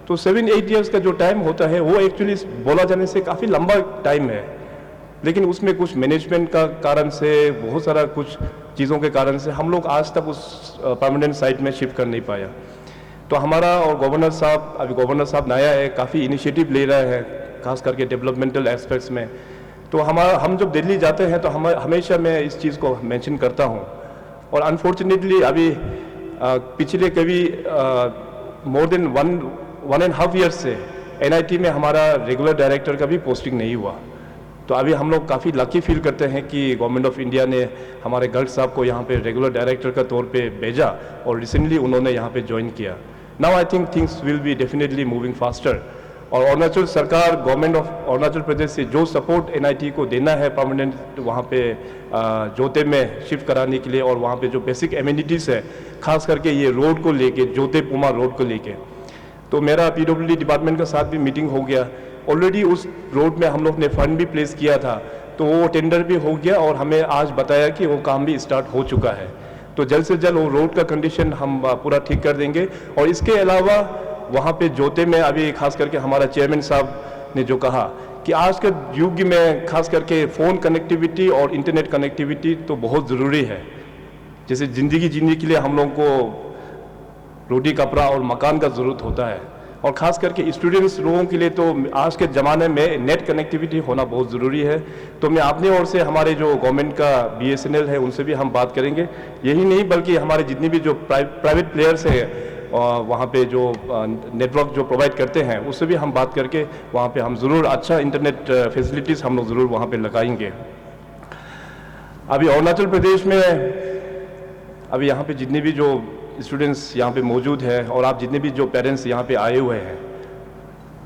तो 7-8 ईयर्स का जो टाइम होता है वो एक्चुअली बोला जाने से काफ़ी लंबा टाइम है, लेकिन उसमें कुछ मैनेजमेंट का कारण से, बहुत सारा कुछ चीज़ों के कारण से हम लोग आज तक उस परमानेंट साइट में शिफ्ट कर नहीं पाया। तो हमारा और गवर्नर साहब नया है, काफ़ी इनिशिएटिव ले रहा है, खास करके डेवलपमेंटल एस्पेक्ट्स में। तो हम जब दिल्ली जाते हैं तो हमेशा मैं इस चीज़ को मेंशन करता हूँ, और अनफॉर्चुनेटली अभी पिछले कभी मोर देन 1.5 ईयर्स से NIT में हमारा रेगुलर डायरेक्टर का भी पोस्टिंग नहीं हुआ। तो अभी हम लोग काफ़ी लकी फील करते हैं कि गवर्नमेंट ऑफ इंडिया ने हमारे गर्ग साहब को यहाँ पे रेगुलर डायरेक्टर का तौर पे भेजा, और रिसेंटली उन्होंने यहाँ पे ज्वाइन किया। Now I think things will be definitely moving faster, और अरुणाचल सरकार, गवर्नमेंट ऑफ अरुणाचल प्रदेश से जो सपोर्ट NIT को देना है परमानेंट वहाँ पे जोते में शिफ्ट कराने के लिए, और वहाँ पे जो बेसिक एमिनिटीज़ है, खास करके ये रोड को लेके, जोते पुमा रोड को लेके, तो मेरा PWD डिपार्टमेंट के साथ भी मीटिंग हो गया। ऑलरेडी उस रोड में हम लोग ने फंड भी प्लेस किया था, तो वो टेंडर भी हो गया, और हमें आज बताया कि वो काम भी स्टार्ट हो चुका है। तो जल्द से जल्द वो रोड का कंडीशन हम पूरा ठीक कर देंगे। और इसके अलावा वहाँ पे जोते में अभी खास करके हमारा चेयरमैन साहब ने जो कहा कि आज के युग में खास करके फ़ोन कनेक्टिविटी और इंटरनेट कनेक्टिविटी तो बहुत ज़रूरी है। जैसे ज़िंदगी जीने के लिए हम लोगों को रोटी, कपड़ा और मकान का ज़रूरत होता है, और ख़ास करके स्टूडेंट्स लोगों के लिए तो आज के ज़माने में नेट कनेक्टिविटी होना बहुत ज़रूरी है। तो मैं अपनी ओर से हमारे जो गवर्नमेंट का BSNL है उनसे भी हम बात करेंगे। यही नहीं बल्कि हमारे जितने भी जो प्राइवेट प्लेयर्स हैं वहाँ पे जो नेटवर्क जो प्रोवाइड करते हैं उससे भी हम बात करके वहाँ पे हम ज़रूर अच्छा इंटरनेट फैसिलिटीज़ हम लोग ज़रूर वहाँ पे लगाएंगे। अभी अरुणाचल प्रदेश में अभी यहाँ पे जितने भी जो स्टूडेंट्स यहाँ पे मौजूद है, और आप जितने भी जो पेरेंट्स यहाँ पे आए हुए हैं,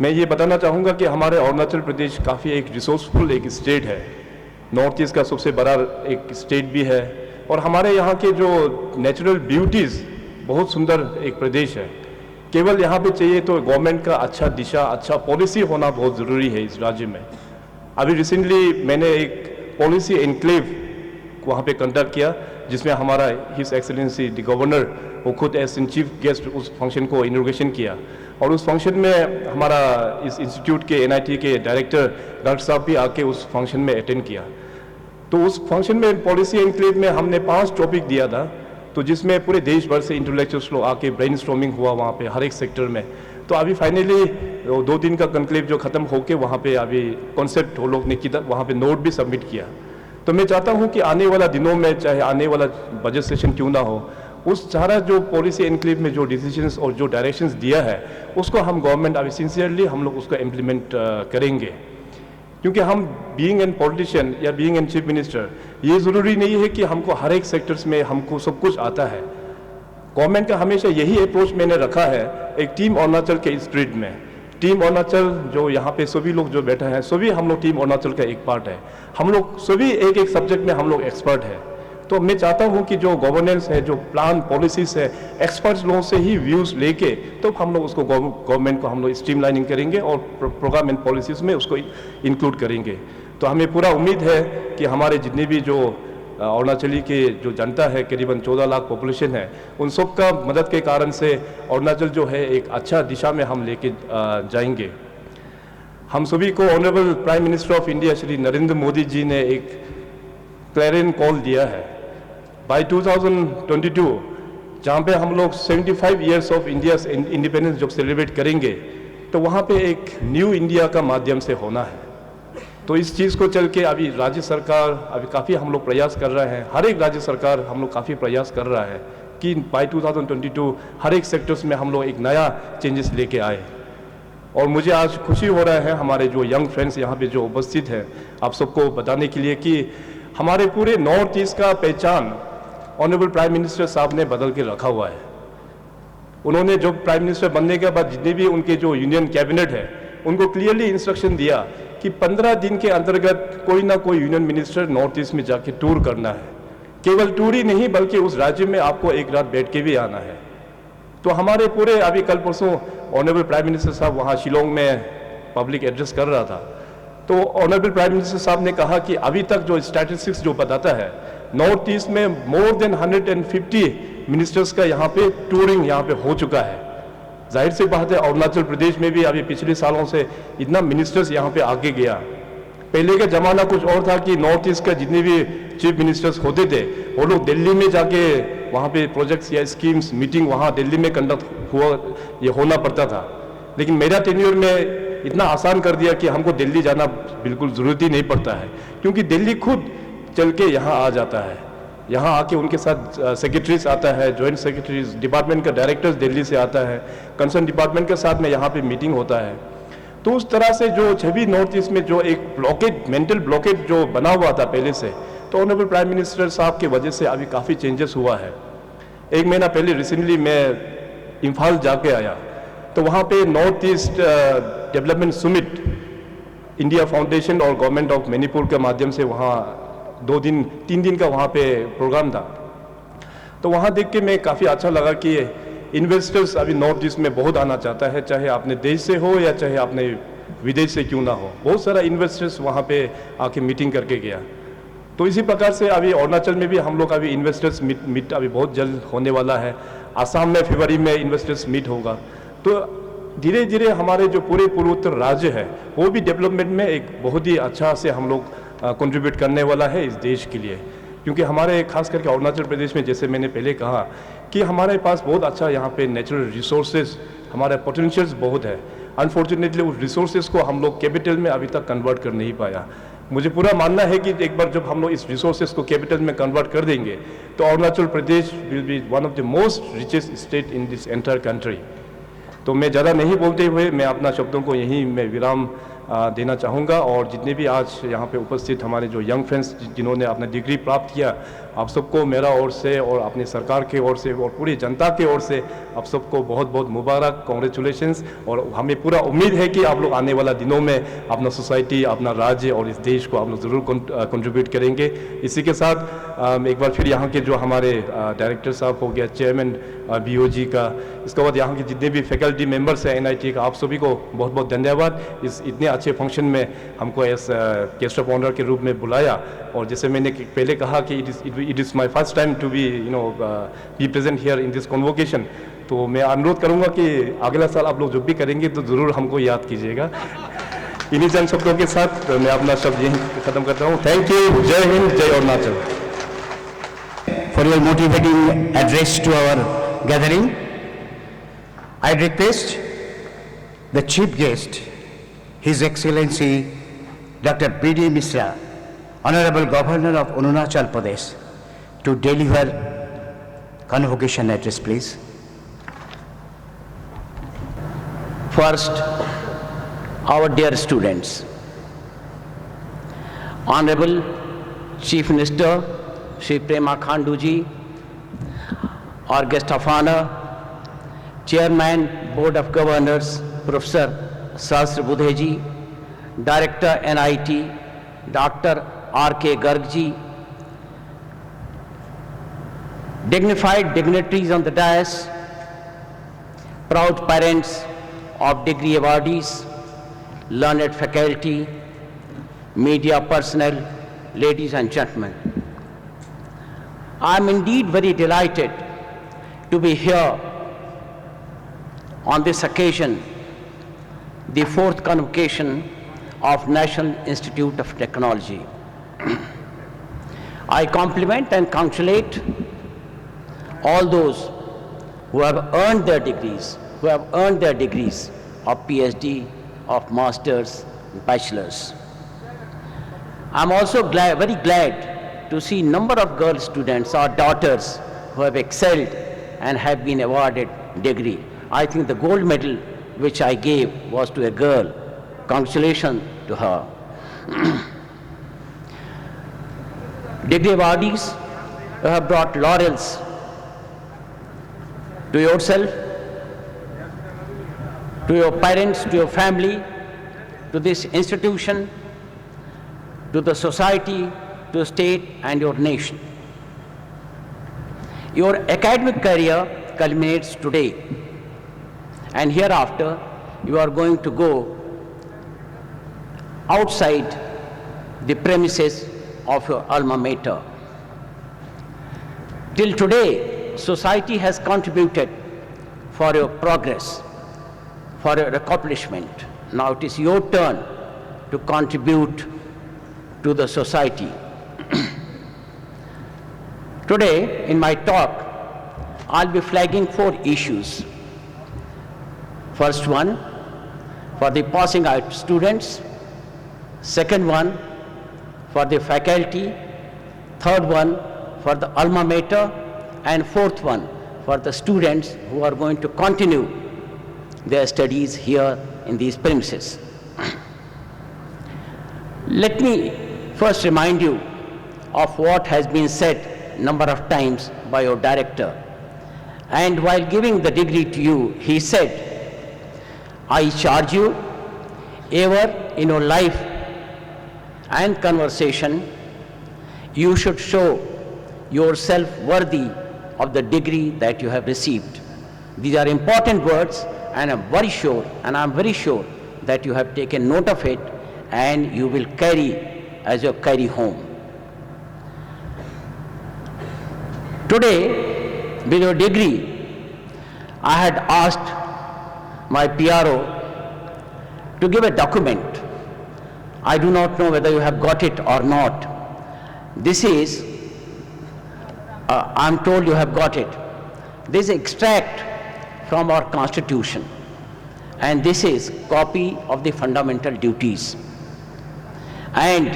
मैं ये बताना चाहूँगा कि हमारे अरुणाचल प्रदेश काफ़ी एक रिसोर्सफुल एक स्टेट है, नॉर्थ ईस्ट का सबसे बड़ा एक स्टेट भी है, और हमारे यहाँ के जो नेचुरल ब्यूटीज़ बहुत सुंदर एक प्रदेश है। केवल यहाँ पे चाहिए तो गवर्नमेंट का अच्छा दिशा, अच्छा पॉलिसी होना बहुत ज़रूरी है इस राज्य में। अभी रिसेंटली मैंने एक पॉलिसी एनक्लेव वहाँ पे कंडक्ट किया, जिसमें हमारा हिज एक्सेलेंसी द गवर्नर वो खुद एज इन चीफ गेस्ट उस फंक्शन को इनॉग्रेशन किया। और उस फंक्शन में हमारा इस इंस्टीट्यूट के NIT के डायरेक्टर डॉक्टर साहब भी आके उस फंक्शन में अटेंड किया। तो उस फंक्शन में पॉलिसी एनक्लेव में हमने 5 टॉपिक दिया था, तो जिसमें पूरे देश भर से इंटेलेक्चुअल्स लोग आके ब्रेनस्टॉर्मिंग हुआ वहाँ पे हर एक सेक्टर में। तो अभी फाइनली 2 दिन का कॉन्क्लेव जो ख़त्म होके वहाँ पे अभी कॉन्सेप्ट वो लोग ने किया, वहाँ पे नोट भी सबमिट किया। तो मैं चाहता हूँ कि आने वाला दिनों में, चाहे आने वाला बजट सेशन क्यों ना हो, उस सारा जो पॉलिसी एनक्लेव में जो डिसीजंस और जो डायरेक्शंस दिया है उसको हम गवर्नमेंट अभी सिंसियरली हम लोग उसको इम्प्लीमेंट करेंगे। क्योंकि हम बीइंग एन पॉलिटिशियन या बीइंग एन चीफ मिनिस्टर, ये ज़रूरी नहीं है कि हमको हर एक सेक्टर्स में हमको सब कुछ आता है। गवर्नमेंट का हमेशा यही अप्रोच मैंने रखा है, एक टीम अरुणाचल के स्पिरिट में। टीम अरुणाचल जो यहाँ पे सभी लोग जो बैठे हैं, सभी हम लोग टीम अरुणाचल का एक पार्ट है। हम लोग सभी एक एक सब्जेक्ट में हम लोग एक्सपर्ट हैं। तो मैं चाहता हूँ कि जो गवर्नेंस है, जो प्लान पॉलिसीज है, एक्सपर्ट्स लोगों से ही व्यूज़ लेके तो हम लोग उसको गवर्नमेंट को हम लोग स्ट्रीमलाइनिंग करेंगे और प्रोग्राम एंड पॉलिसीज़ में उसको इंक्लूड करेंगे। तो हमें पूरा उम्मीद है कि हमारे जितने भी जो अरुणाचली के जो जनता है, करीबन 14 लाख पॉपुलेशन है, उन सब का मदद के कारण से अरुणाचल जो है एक अच्छा दिशा में हम लेके जाएंगे। हम सभी को honourable prime minister of India Shri Narendra Modi ji ने एक क्लैरियन कॉल दिया है बाय 2022, जहाँ पे हम लोग 75 ईयर्स ऑफ इंडिया इंडिपेंडेंस जब सेलिब्रेट करेंगे, तो वहाँ पे एक न्यू इंडिया का माध्यम से होना है। तो इस चीज़ को चल के अभी राज्य सरकार अभी काफ़ी हम लोग प्रयास कर रहे हैं, हर एक राज्य सरकार हम लोग काफ़ी प्रयास कर रहा है कि बाय 2022 हर एक सेक्टर्स में हम लोग एक नया चेंजेस लेके आए। और मुझे आज खुशी हो रहा है हमारे जो यंग फ्रेंड्स यहाँ पे जो उपस्थित हैं, आप सबको बताने के लिए कि हमारे पूरे नॉर्थ ईस्ट का पहचान ऑनरेबल प्राइम मिनिस्टर साहब ने बदल के रखा हुआ है। उन्होंने जो प्राइम मिनिस्टर बनने के बाद जितने भी उनके जो यूनियन कैबिनेट है, उनको क्लियरली इंस्ट्रक्शन दिया कि 15 दिन के अंतर्गत कोई ना कोई यूनियन मिनिस्टर नॉर्थ ईस्ट में जाके टूर करना है। केवल टूर ही नहीं, बल्कि उस राज्य में आपको एक रात बैठ के भी आना है। तो हमारे पूरे अभी कल परसों ऑनरेबल प्राइम मिनिस्टर साहब वहाँ शिलोंग में पब्लिक एड्रेस कर रहा था, तो ऑनरेबल प्राइम मिनिस्टर साहब ने कहा कि अभी तक जो स्टैटिस्टिक्स जो बताता है, नॉर्थ ईस्ट में मोर देन 150 मिनिस्टर्स का यहाँ पे टूरिंग यहाँ पे हो चुका है। जाहिर सी बात है अरुणाचल प्रदेश में भी अभी पिछले सालों से इतना मिनिस्टर्स यहाँ पे आगे गया। पहले का जमाना कुछ और था कि नॉर्थ ईस्ट का जितने भी चीफ मिनिस्टर्स होते थे, वो लोग दिल्ली में जाके वहाँ पे प्रोजेक्ट्स या स्कीम्स मीटिंग वहाँ दिल्ली में कंडक्ट ये होना पड़ता था। लेकिन मेरा टेन्योर में इतना आसान कर दिया कि हमको दिल्ली जाना बिल्कुल ज़रूरत ही नहीं पड़ता है, क्योंकि दिल्ली खुद चल के यहाँ आ जाता है। यहाँ आके उनके साथ सेक्रेटरीज आता है, जॉइंट सेक्रेटरीज, डिपार्टमेंट का डायरेक्टर्स दिल्ली से आता है, कंसर्न डिपार्टमेंट के साथ में यहाँ पे मीटिंग होता है। तो उस तरह से जो छवि नॉर्थ ईस्ट में जो एक ब्लॉकेज, मेंटल ब्लॉकेज जो बना हुआ था पहले से, तो ऑनरेबल प्राइम मिनिस्टर साहब की वजह से अभी काफ़ी चेंजेस हुआ है। 1 महीना पहले रिसेंटली मैं इम्फाल जाके आया, तो वहाँ पे north east development summit India foundation और गवर्नमेंट ऑफ मणिपुर के माध्यम से वहाँ 3 दिन का वहाँ पे प्रोग्राम था। तो वहाँ देख के मैं काफ़ी अच्छा लगा कि इन्वेस्टर्स अभी नॉर्थ ईस्ट में बहुत आना चाहता है, चाहे अपने देश से हो या चाहे अपने विदेश से क्यों ना हो। बहुत सारा इन्वेस्टर्स वहाँ पे आके मीटिंग करके गया। तो इसी प्रकार से अभी अरुणाचल में भी हम लोग अभी इन्वेस्टर्स मीट अभी बहुत जल्द होने वाला है। आसाम में फरवरी में इन्वेस्टर्स मीट होगा। तो धीरे धीरे हमारे जो पूरे पूर्वोत्तर राज्य है वो भी डेवलपमेंट में एक बहुत ही अच्छा से हम लोग कंट्रीब्यूट करने वाला है इस देश के लिए। क्योंकि हमारे खास करके अरुणाचल प्रदेश में, जैसे मैंने पहले कहा कि हमारे पास बहुत अच्छा यहाँ पे नेचुरल रिसोर्सेज, हमारे पोटेंशियल्स बहुत है। अनफॉर्चुनेटली उस रिसोर्सेज को हम लोग कैपिटल में अभी तक कन्वर्ट कर नहीं पाया। मुझे पूरा मानना है कि एक बार जब हम लोग इस रिसोर्सेज को कैपिटल में कन्वर्ट कर देंगे तो Arunachal Pradesh will be one of the most richest state in this entire country. तो मैं ज़्यादा नहीं बोलते हुए मैं अपना शब्दों को यहीं मैं विराम देना चाहूँगा। और जितने भी आज यहाँ पे उपस्थित हमारे जो यंग फ्रेंड्स जिन्होंने अपना डिग्री प्राप्त किया, आप सबको मेरा ओर से और अपनी सरकार की ओर से और पूरी जनता की ओर से आप सबको बहुत बहुत मुबारक, कॉन्ग्रेचुलेशंस। और हमें पूरा उम्मीद है कि आप लोग आने वाला दिनों में अपना सोसाइटी, अपना राज्य और इस देश को आप लोग ज़रूर कंट्रीब्यूट करेंगे। इसी के साथ एक बार फिर यहाँ के जो हमारे डायरेक्टर साहब हो गया, चेयरमैन BOG का, इसके बाद यहाँ के जितने भी फैकल्टी मेंबर्स हैं NIT का, आप सभी को बहुत बहुत धन्यवाद इस इतने अच्छे फंक्शन में हमको एज गेस्ट ऑफ ऑनर के रूप में बुलाया। और जैसे मैंने पहले कहा कि it is my first time to be be present here in this convocation. तो मैं अनुरोध करूँगा कि अगला साल आप लोग जब भी करेंगे तो ज़रूर हमको याद कीजिएगा। इन्हीं चंद शब्दों के साथ मैं अपना शब्द यहीं खत्म करता हूँ। Thank you. जय हिंद, जय Arunachal. For your motivating address to our gathering, I request the chief guest, His Excellency Dr. B.D. Misra, Honorable Governor of Arunachal Pradesh, to deliver convocation address, please. First, our dear students, Honorable Chief Minister Shri Prema Khandu ji, our guest of honor, Chairman Board of Governors Professor Sahasra Budhe ji, Director NIT Dr. R.K. Garg ji, dignified dignitaries on the dais, proud parents of degree awardees, learned faculty, media personnel, ladies and gentlemen. I am indeed very delighted to be here on this occasion, the 4th convocation of National Institute of Technology. I compliment and congratulate all those who have earned their degrees, of PhD, of masters, bachelors. I am also very glad to see number of girl students, our daughters, who have excelled and have been awarded degree. I think the gold medal which I gave was to a girl. Congratulations to her. Degree awardees who have brought laurels to yourself, to your parents, to your family, to this institution, to the society, to the state and your nation. Your academic career culminates today, and hereafter you are going to go outside the premises of your alma mater. Till today, society has contributed for your progress, for your accomplishment. Now it is your turn to contribute to the society. Today, in my talk, I'll be flagging 4 issues. First one, for the passing out students. Second one, for the faculty. Third one, for the alma mater. And fourth one, for the students who are going to continue their studies here in these premises. Let me first remind you of what has been said number of times by your director. And while giving the degree to you, he said, I charge you ever in your life and conversation, you should show yourself worthy of the degree that you have received. These are important words, and I'm very sure that you have taken note of it and you will carry as your carry home. Today, with your degree, I had asked my PRO to give a document. I do not know whether you have got it or not. This is, I'm told you have got it. This is extract from our Constitution, and this is copy of the fundamental duties. And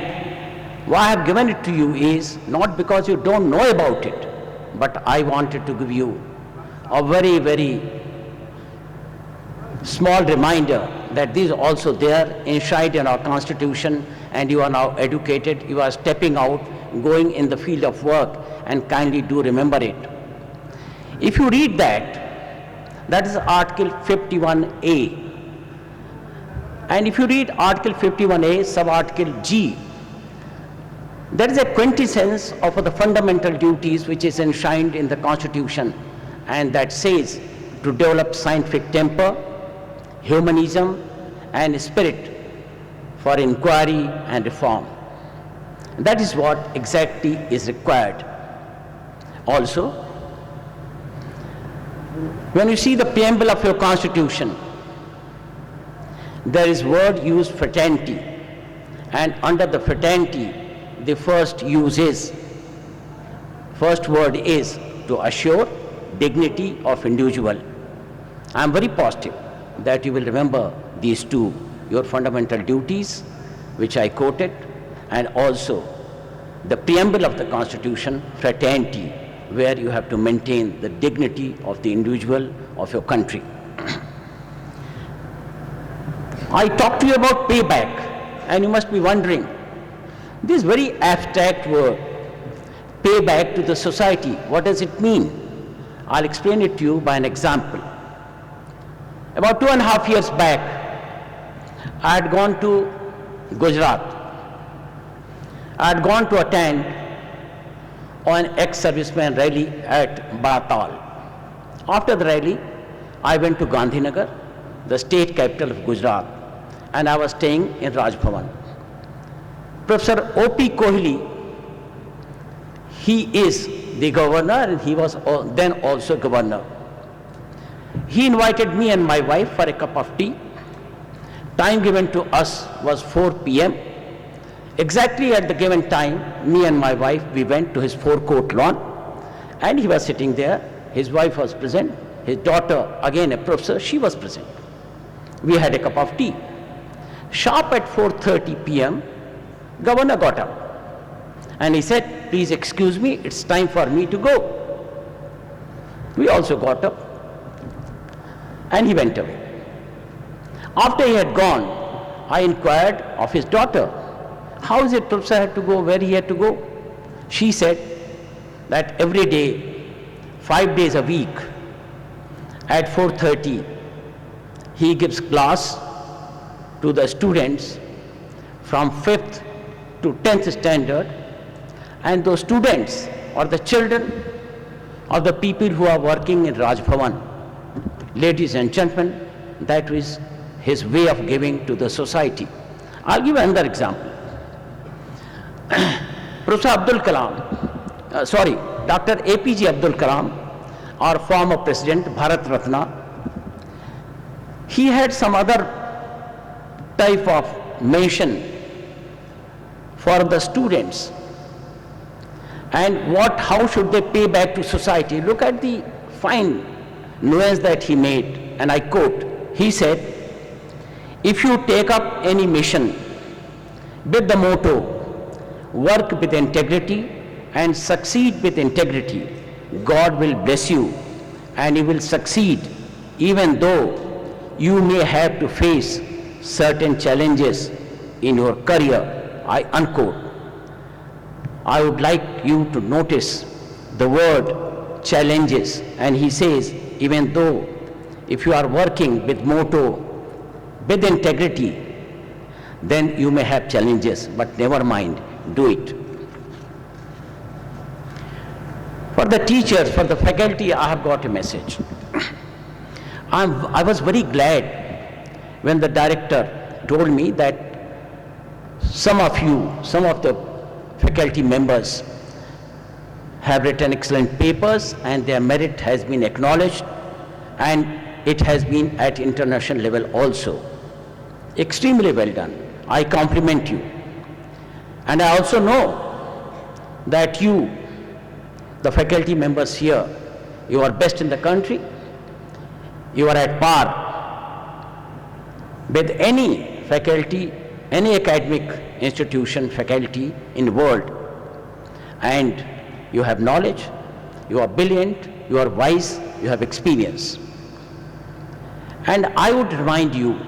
why I have given it to you is not because you don't know about it, but I wanted to give you a very, very small reminder that this is also there, enshrined in our constitution, and you are now educated, you are stepping out, going in the field of work, and kindly do remember it. If you read that, that is Article 51A. And if you read Article 51A, sub-article G, there is a quintessence of the fundamental duties which is enshrined in the Constitution, and that says to develop scientific temper, humanism, and spirit for inquiry and reform. That is what exactly is required. Also, when you see the preamble of your Constitution, there is word used fraternity, and under the fraternity, the first word is to assure dignity of individual. I am very positive that you will remember these two, your fundamental duties, which I quoted, and also the preamble of the Constitution, fraternity, where you have to maintain the dignity of the individual of your country. I talked to you about payback, and you must be wondering, this very abstract word, payback to the society, what does it mean? I'll explain it to you by an example. About 2.5 years back, I had gone to Gujarat. I had gone to attend an ex-serviceman rally at Baratal. After the rally, I went to Gandhinagar, the state capital of Gujarat, and I was staying in Raj Bhavan. Professor O.P. Kohli, he is the governor, and he was then also governor. He invited me and my wife for a cup of tea. Time given to us was 4 p.m. Exactly at the given time, me and my wife, we went to his forecourt lawn, and he was sitting there. His wife was present. His daughter, again a professor, she was present. We had a cup of tea. Sharp at 4:30 p.m., governor got up, and he said, "Please excuse me, it's time for me to go." We also got up, and he went away. After he had gone, I inquired of his daughter, "How is it Professor had to go, where he had to go?" She said that every day, 5 days a week, at 4:30, he gives class to the students from 5th to 10th standard, and those students are the children of the people who are working in Raj Bhavan. Ladies and gentlemen, that is his way of giving to the society. I'll give another example. Professor Dr. APJ Abdul Kalam, our former president, Bharat Ratna, he had some other type of mention for the students, and how should they pay back to society. Look at the fine nuance that he made, and I quote, he said, "If you take up any mission with the motto, work with integrity and succeed with integrity, God will bless you and you will succeed even though you may have to face certain challenges in your career." I unquote. I would like you to notice the word challenges, and he says, even though if you are working with motto, with integrity, then you may have challenges, but never mind, do it. For the teachers, for the faculty, I have got a message. I was very glad when the director told me that some of the faculty members have written excellent papers and their merit has been acknowledged, and it has been at international level also. Extremely well done. I compliment you. And I also know that you, the faculty members here, you are best in the country. You are at par with any faculty, any academic institution, faculty in the world. And you have knowledge, you are brilliant, you are wise, you have experience. And I would remind you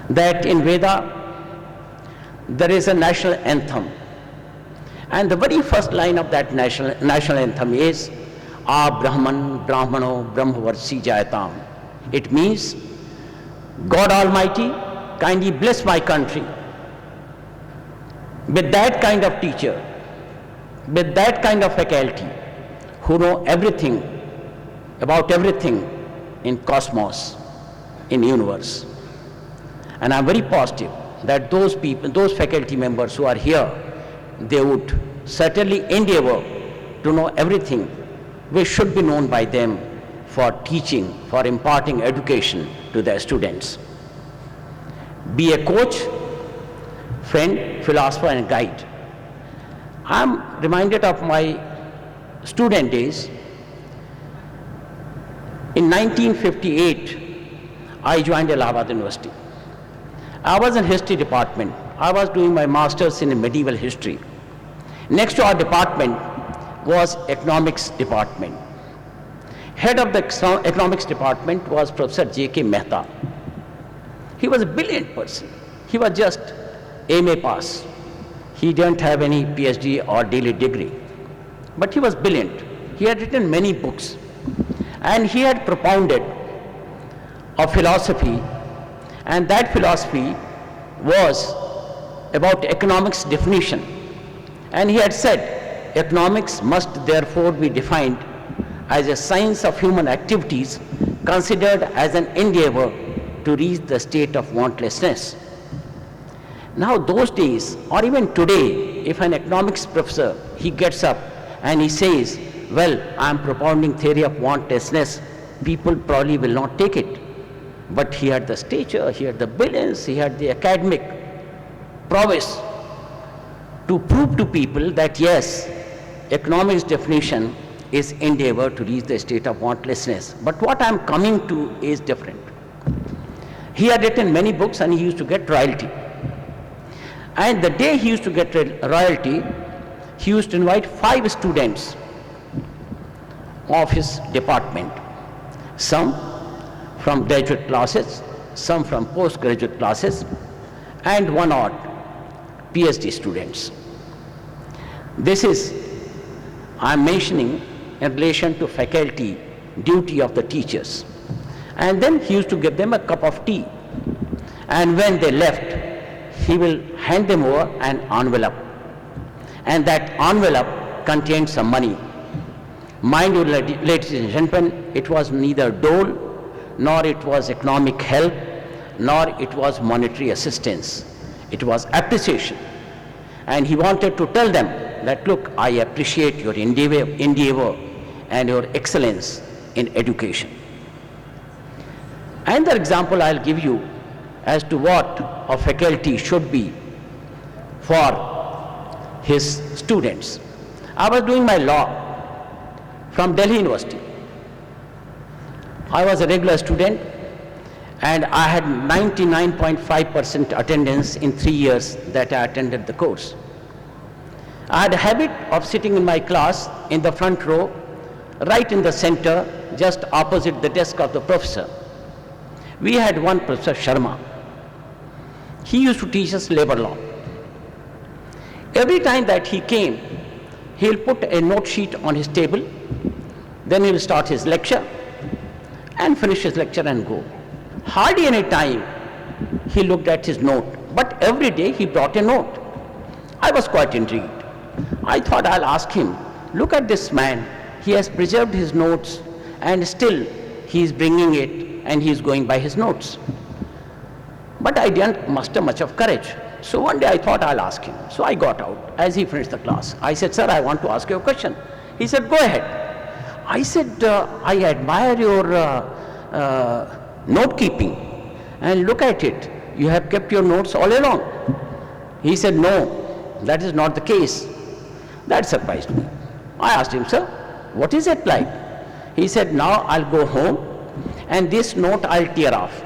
that in Veda there is a national anthem, and the very first line of that national anthem is A Brahman Brahmano Brahmavarsi Jayatam. It means, God Almighty, kindly bless my country with that kind of teacher, with that kind of faculty who know everything about everything in cosmos, in universe. And I'm very positive that those people, those faculty members who are here, they would certainly endeavor to know everything which should be known by them for teaching, for imparting education to their students. Be a coach, friend, philosopher and guide. I'm reminded of my student days. In 1958, I joined Allahabad University. I was in history department. I was doing my master's in medieval history. Next to our department was economics department. Head of the economics department was Professor J.K. Mehta. He was a brilliant person. He was just MA pass. He didn't have any PhD or daily degree. But he was brilliant. He had written many books. And he had propounded a philosophy, and that philosophy was about economics definition. And he had said, economics must therefore be defined as a science of human activities considered as an endeavor to reach the state of wantlessness. Now those days, or even today, if an economics professor, he gets up and he says, well, I am propounding theory of wantlessness, people probably will not take it. But he had the stature, he had the brilliance, he had the academic prowess to prove to people that yes, economics definition is endeavor to reach the state of wantlessness. But what I am coming to is different. He had written many books and he used to get royalty. And the day he used to get royalty, he used to invite 5 students of his department, some from graduate classes, some from postgraduate classes, and 1 odd PhD students. This is, I am mentioning in relation to faculty duty of the teachers. And then he used to give them a cup of tea. And when they left, he will hand them over an envelope. And that envelope contained some money. Mind you, ladies and gentlemen, it was neither dole, nor it was economic help, nor it was monetary assistance. It was appreciation. And he wanted to tell them that, look, I appreciate your endeavor and your excellence in education. Another example I'll give you as to what a faculty should be for his students. I was doing my law from Delhi University. I was a regular student and I had 99.5% attendance in 3 years that I attended the course. I had a habit of sitting in my class in the front row, right in the center, just opposite the desk of the professor. We had one Professor Sharma. He used to teach us labor law. Every time that he came, he'll put a note sheet on his table, then he'll start his lecture and finish his lecture and go. Hardly any time he looked at his note, but every day he brought a note. I was quite intrigued. I thought I'll ask him, look at this man, he has preserved his notes and still he is bringing it and he is going by his notes. But I didn't muster much of courage. So one day I thought I'll ask him. So I got out as he finished the class. I said, sir, I want to ask you a question. He said, go ahead. I said, I admire your note keeping and look at it. You have kept your notes all along. He said, no, that is not the case. That surprised me. I asked him, sir, what is it like? He said, now I'll go home and this note I'll tear off.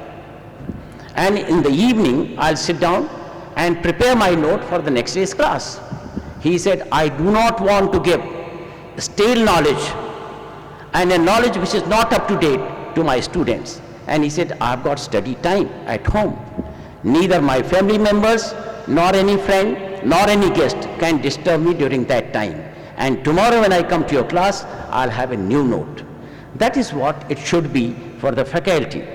And in the evening, I'll sit down and prepare my note for the next day's class. He said, I do not want to give stale knowledge and a knowledge which is not up to date to my students. And he said, I've got study time at home. Neither my family members, nor any friend, nor any guest can disturb me during that time. And tomorrow when I come to your class, I'll have a new note. That is what it should be for the faculty.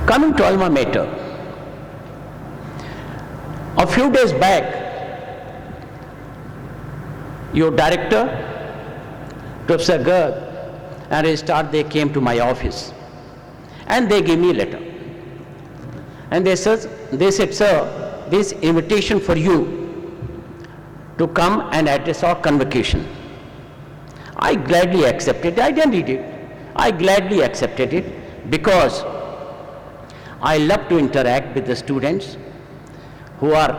Coming to alma mater, a few days back, your director, Professor Garg, and Registrar, they came to my office and they gave me a letter. And they said, sir, this invitation for you to come and address our convocation. I gladly accepted it. I didn't read it. I gladly accepted it because I love to interact with the students who are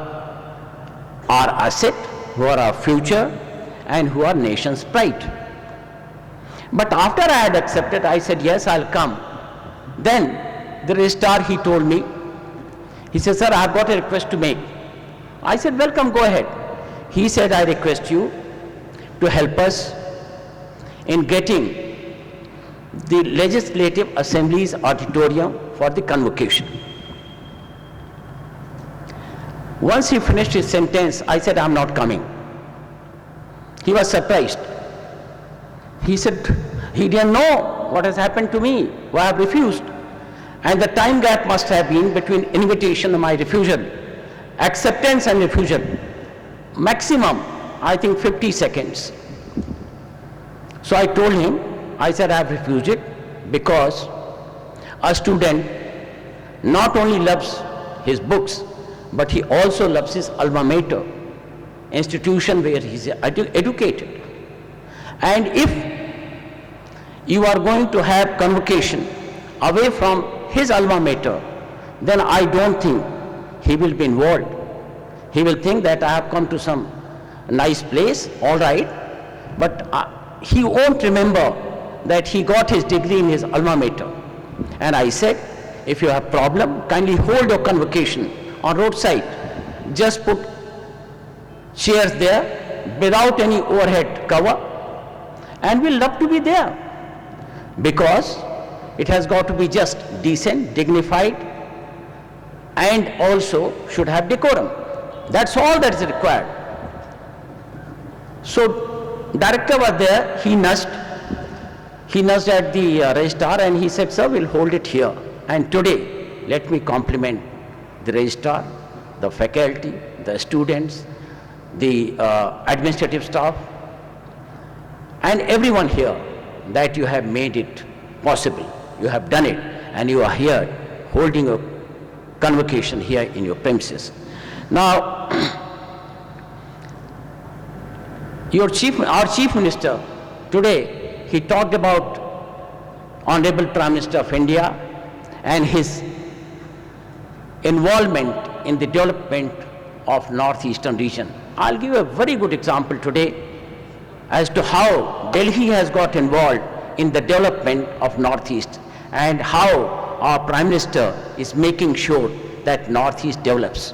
our asset, who are our future, and who are nation's pride. But after I had accepted, I said, yes, I'll come. Then the registrar, he told me, he said, sir, I've got a request to make. I said, welcome, go ahead. He said, I request you to help us in getting the Legislative Assembly's auditorium for the convocation. Once he finished his sentence, I said, I'm not coming. He was surprised. He said, he didn't know what has happened to me, why I have refused. And the time gap must have been between invitation and my refusal, acceptance and refusal, maximum, I think 50 seconds. So I told him, I said, I have refused it because a student not only loves his books, but he also loves his alma mater, institution where he is educated. And if you are going to have convocation away from his alma mater, then I don't think he will be involved. He will think that I have come to some nice place, all right, but he won't remember that he got his degree in his alma mater. And I said, if you have problem, kindly hold your convocation on roadside. Just put chairs there without any overhead cover, and we'll love to be there, because it has got to be just decent, dignified, and also should have decorum. That's all that is required. So director was there, he nudged at the registrar and he said, sir, we'll hold it here. And today, let me compliment the registrar, the faculty, the students, the administrative staff, and everyone here, that you have made it possible. You have done it, and you are here holding a convocation here in your premises. Now, our Chief Minister, today, he talked about Honorable Prime Minister of India and his involvement in the development of Northeastern region. I'll give a very good example today as to how Delhi has got involved in the development of Northeast and how our Prime Minister is making sure that Northeast develops.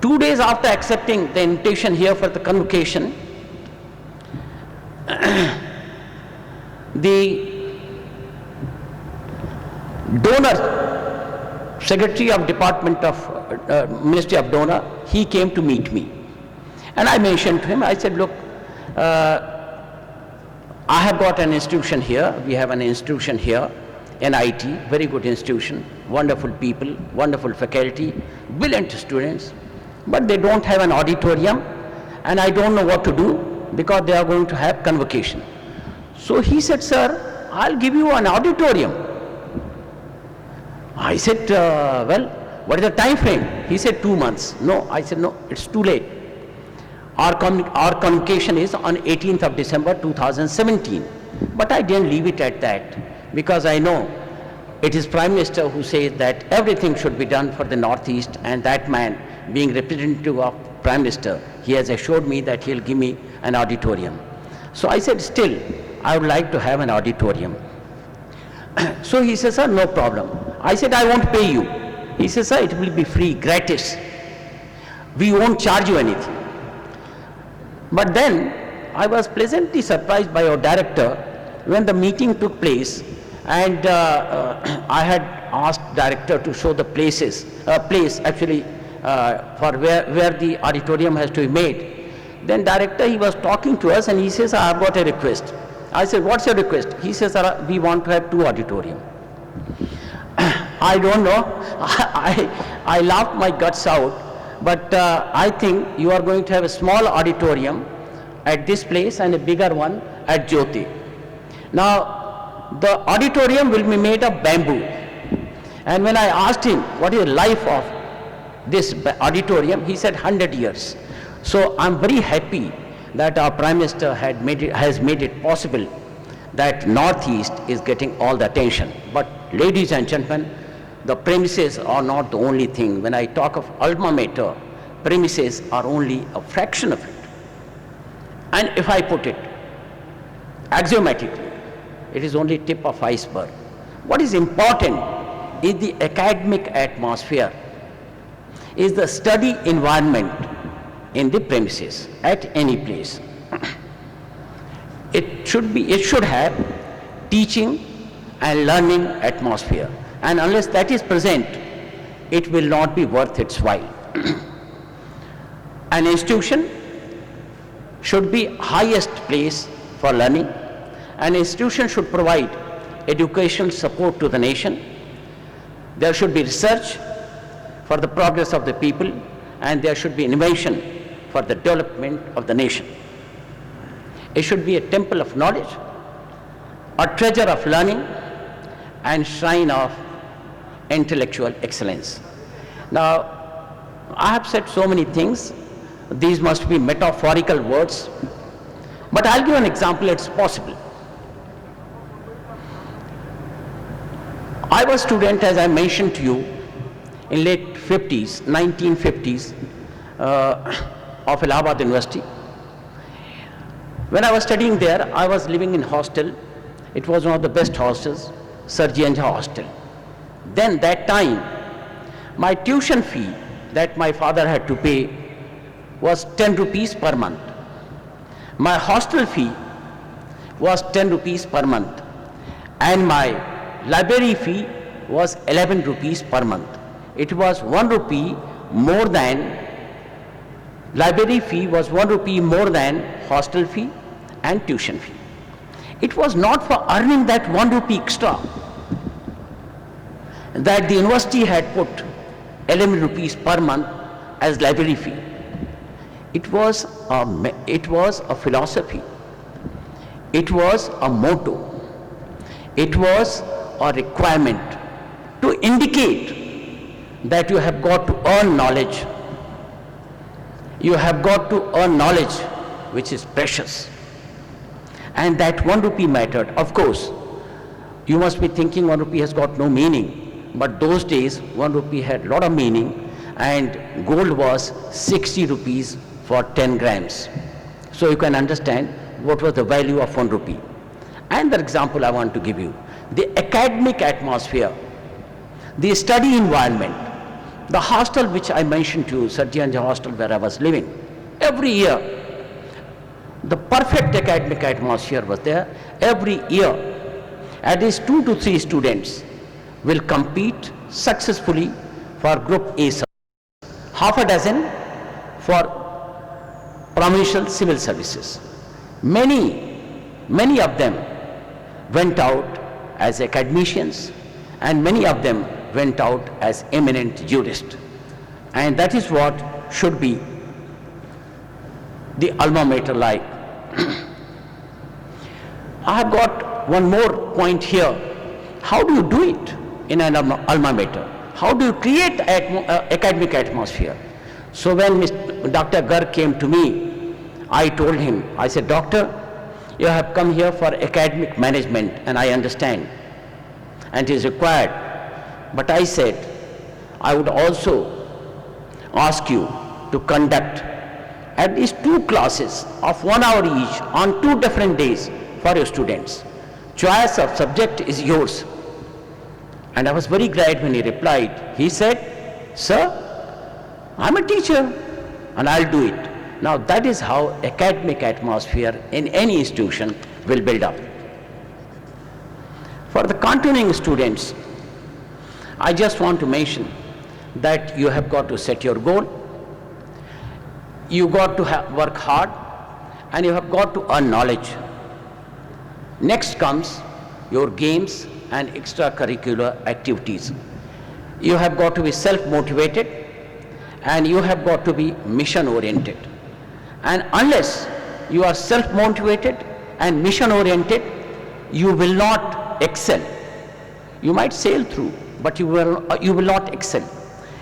2 days after accepting the invitation here for the convocation, the donor, Secretary of Department of Ministry of Donor, he came to meet me. And I mentioned to him, I said, look, I have got an institution here, we have an institution here, NIT, very good institution, wonderful people, wonderful faculty, brilliant students, but they don't have an auditorium, and I don't know what to do because they are going to have convocation. So he said, sir, I'll give you an auditorium. I said, well, what is the time frame? He said 2 months. No, I said, no, it's too late. Our convocation is on 18th of December 2017. But I didn't leave it at that, because I know it is Prime Minister who says that everything should be done for the Northeast, and that man, being representative of Prime Minister, he has assured me that he'll give me an auditorium. So I said, still, I would like to have an auditorium. So he says, sir, no problem. I said, I won't pay you. He says, sir, it will be free, gratis. We won't charge you anything. But then I was pleasantly surprised by our director when the meeting took place, and I had asked director to show the place actually for where the auditorium has to be made. Then director, he was talking to us and he says, I have got a request. I said, what's your request? He says, "Sir, we want to have 2 auditorium. I don't know. I laughed my guts out, but I think you are going to have a small auditorium at this place and a bigger one at Jyoti. Now, the auditorium will be made of bamboo. And when I asked him, what is the life of this auditorium, he said 100 years. So I'm very happy that our Prime Minister has made it possible that Northeast is getting all the attention. But ladies and gentlemen, the premises are not the only thing. When I talk of alma mater, premises are only a fraction of it. And if I put it axiomatically, it is only tip of iceberg. What is important is the academic atmosphere, is the study environment in the premises at any place. It should have teaching and learning atmosphere, and unless that is present, it will not be worth its while. An institution should be highest place for learning. An institution should provide educational support to the nation. There should be research for the progress of the people, and there should be innovation for the development of the nation. It should be a temple of knowledge, a treasure of learning, and shrine of intellectual excellence. Now, I have said so many things. These must be metaphorical words, but I'll give an example. It's possible. I was a student, as I mentioned to you, in late 50s, 1950s, of Allahabad University. When I was studying there, I was living in hostel. It was one of the best hostels, Sir G.N. Jha Hostel. Then that time, my tuition fee that my father had to pay was 10 rupees per month. My hostel fee was 10 rupees per month, and my library fee was 11 rupees per month. It was 1 rupee more than, library fee was 1 rupee more than hostel fee and tuition fee. It was not for earning that 1 rupee extra that the university had put 11 rupees per month as library fee. It was a philosophy. It was a motto. It was a requirement to indicate that you have got to earn knowledge. You have got to earn knowledge which is precious. And that 1 rupee mattered. Of course, you must be thinking 1 rupee has got no meaning. But those days, 1 rupee had a lot of meaning, and gold was 60 rupees for 10 grams. So you can understand what was the value of 1 rupee. And the example I want to give you, the academic atmosphere, the study environment, the hostel which I mentioned to you, Sir G.N. Jha Hostel, where I was living, every year, the perfect academic atmosphere was there. Every year, at least 2 to 3 students will compete successfully for Group A, half a dozen for provincial civil services. Many of them went out as academicians, and many of them went out as eminent jurists. And that is what should be the alma mater like. I have got one more point here. How do you do it in an alma mater? How do you create academic atmosphere? So when Dr. Garg came to me, I told him, I said, Doctor, you have come here for academic management, and I understand, and it is required. But I said, I would also ask you to conduct at least 2 classes of 1 hour each on 2 different days for your students. Choice of subject is yours. And I was very glad when he replied. He said, Sir, I'm a teacher and I'll do it. Now that is how academic atmosphere in any institution will build up. For the continuing students, I just want to mention that you have got to set your goal, you got to work hard, and you have got to earn knowledge. Next comes your games and extracurricular activities. You have got to be self-motivated and you have got to be mission-oriented. And unless you are self-motivated and mission-oriented, you will not excel. You might sail through, but you will not excel.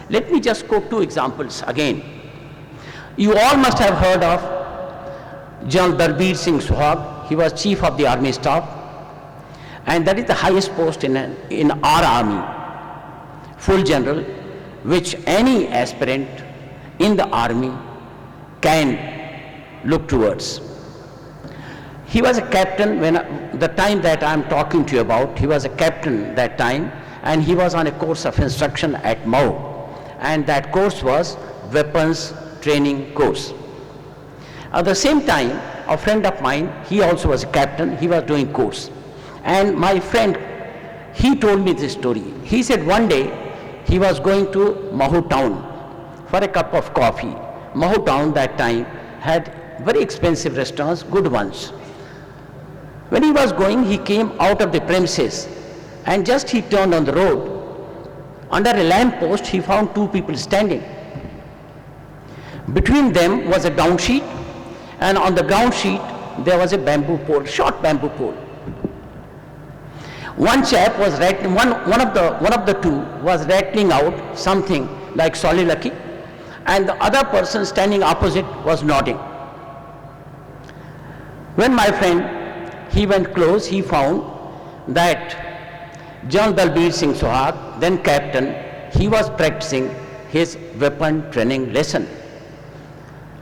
Let me just quote two examples again. You all must have heard of General Dalbir Singh Suhag. He was Chief of the Army Staff, and that is the highest post in our army, full general, which any aspirant in the army can look towards. He was a captain when the time that I am talking to you about. He was a captain that time, and he was on a course of instruction at Mau, and that course was weapons training course. At the same time, a friend of mine, he also was a captain, he was doing course. And my friend, he told me this story. He said one day he was going to Mahu town for a cup of coffee. Mahu town that time had very expensive restaurants, good ones. When he was going, he came out of the premises and just he turned on the road. Under a lamp post, he found two people standing. Between them was a ground sheet, and on the ground sheet there was a bamboo pole, short bamboo pole. One chap was rattling, one of the two was rattling out something like Solilaki, and the other person standing opposite was nodding. When my friend, he went close, he found that General Dalbir Singh Suhag, then captain, he was practicing his weapon training lesson.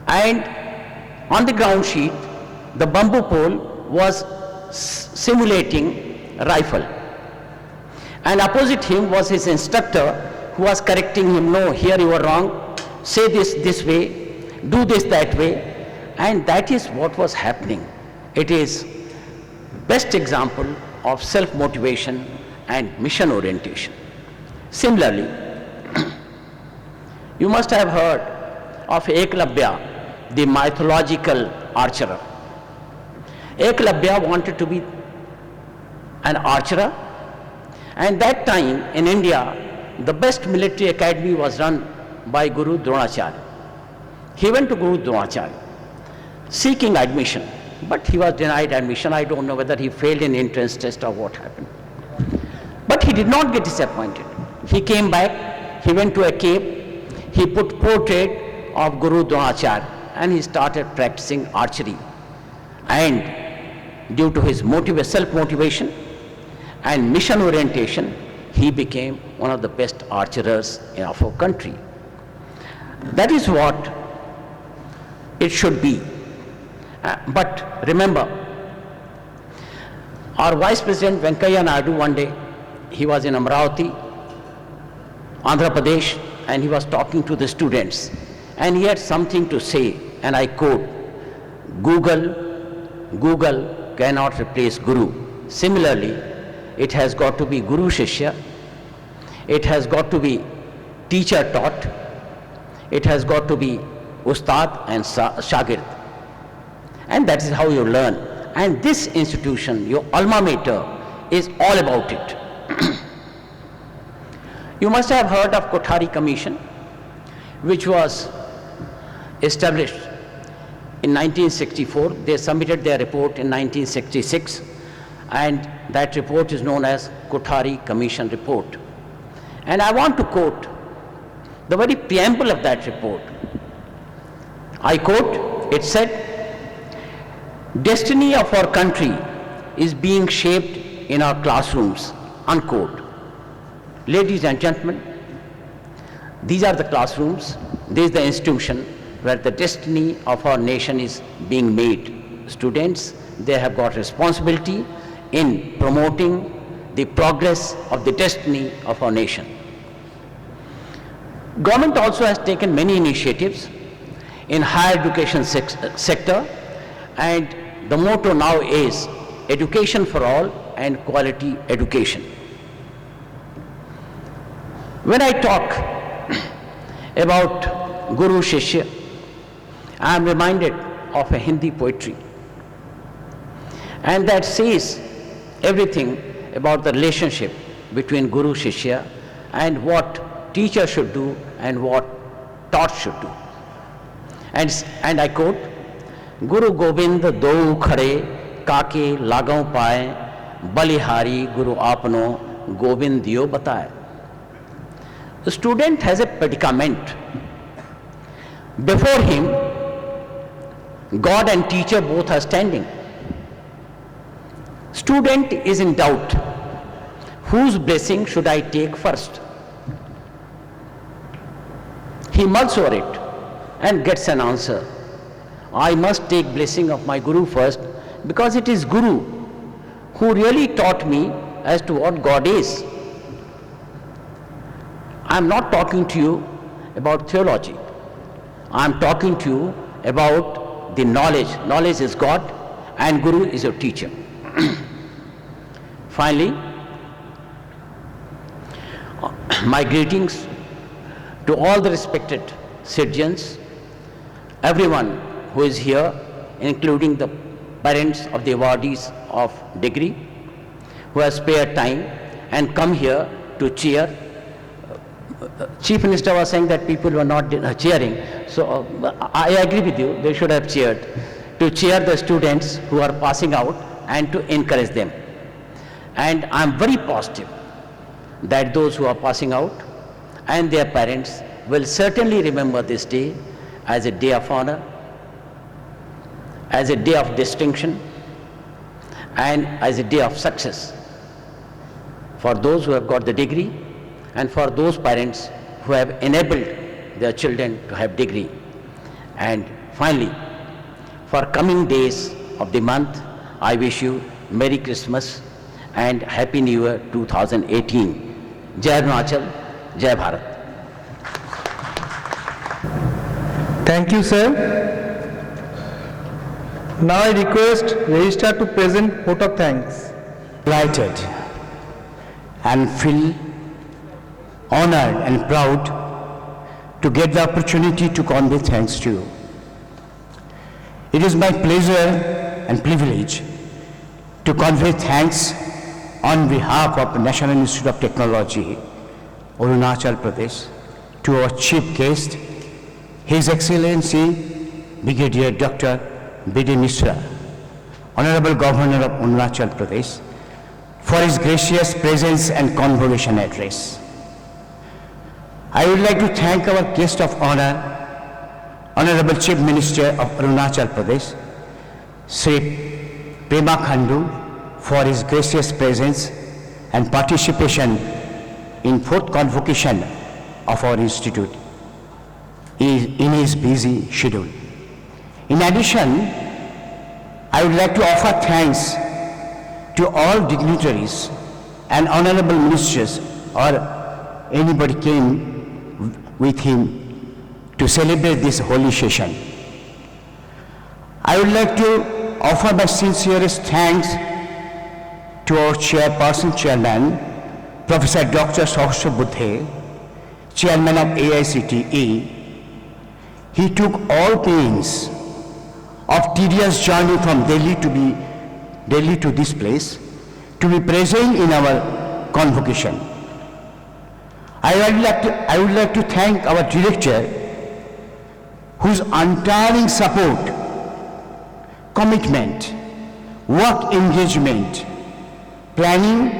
And on the ground sheet, the bamboo pole was simulating a rifle. And opposite him was his instructor who was correcting him, no, here you are wrong, say this way, do this that way. And that is what was happening. It is best example of self-motivation and mission orientation. Similarly, you must have heard of Eklavya, the mythological archer. Eklavya wanted to be an archer, and that time in India, the best military academy was run by Guru Dronacharya. He went to Guru Dronacharya seeking admission, but he was denied admission. I don't know whether he failed in entrance test or what happened. But he did not get disappointed. He came back, he went to a cave, he put portrait of Guru Dronacharya and he started practicing archery. And due to his self-motivation and mission orientation, he became one of the best archers of our country. That is what it should be. But remember, our Vice President Venkaiah Naidu, one day, he was in Amravati, Andhra Pradesh, and he was talking to the students. And he had something to say, and I quote, Google cannot replace Guru. Similarly, it has got to be Guru Shishya, it has got to be teacher taught, it has got to be Ustad and Shagird. And that is how you learn. And this institution, your alma mater, is all about it. You must have heard of Kothari Commission, which was established in 1964. They submitted their report in 1966, and that report is known as Kothari Commission report. And I want to quote the very preamble of that report. I quote, it said, "Destiny of our country is being shaped in our classrooms," unquote. Ladies and gentlemen, these are the classrooms, this is the institution where the destiny of our nation is being made. Students, they have got responsibility in promoting the progress of the destiny of our nation. Government also has taken many initiatives. in higher education sector, and the motto now is education for all and quality education. When I talk about Guru Shishya, I am reminded of a Hindi poetry, and that says everything about the relationship between Guru Shishya and what teacher should do and what taught should do. And I quote, Guru Gobind do khare kaake lagaon paaye, balihari Guru apno Gobind diyo bataye. The student has a predicament. Before him, God and teacher both are standing. Student is in doubt. Whose blessing should I take first? He mulls over it and gets an answer. I must take blessing of my Guru first, because it is Guru who really taught me as to what God is. I am not talking to you about theology. I am talking to you about the knowledge. Knowledge is God and Guru is your teacher. Finally, my greetings to all the respected citizens, everyone who is here, including the parents of the awardees of degree, who have spared time and come here to cheer. Chief Minister was saying that people were not cheering, so I agree with you, they should have cheered, to cheer the students who are passing out and to encourage them. And I am very positive that those who are passing out and their parents will certainly remember this day as a day of honor, as a day of distinction, and as a day of success for those who have got the degree and for those parents who have enabled their children to have degree. And finally, for coming days of the month, I wish you Merry Christmas and Happy New Year 2018. Jai Arunachal, Jai Bharat. Thank you, sir. Now I request Registrar to present vote of thanks. Delighted and feel honored and proud to get the opportunity to convey thanks to you. It is my pleasure and privilege to convey thanks on behalf of the National Institute of Technology, Arunachal Pradesh, to our chief guest, His Excellency Brigadier Dr. B.D. Mishra, Honorable Governor of Arunachal Pradesh, for his gracious presence and convocation address. I would like to thank our guest of honor, Honorable Chief Minister of Arunachal Pradesh, Sri Pema Khandu, for his gracious presence and participation in fourth convocation of our institute in his busy schedule. In addition, I would like to offer thanks to all dignitaries and honorable ministers or anybody came with him to celebrate this holy session. I would like to offer my sincerest thanks to our chairman, Professor Dr. Sahasra Buddhe, chairman of AICTE. He took all pains of tedious journey from Delhi to this place to be present in our convocation. I would like to thank our director, whose untiring support, commitment, work engagement, planning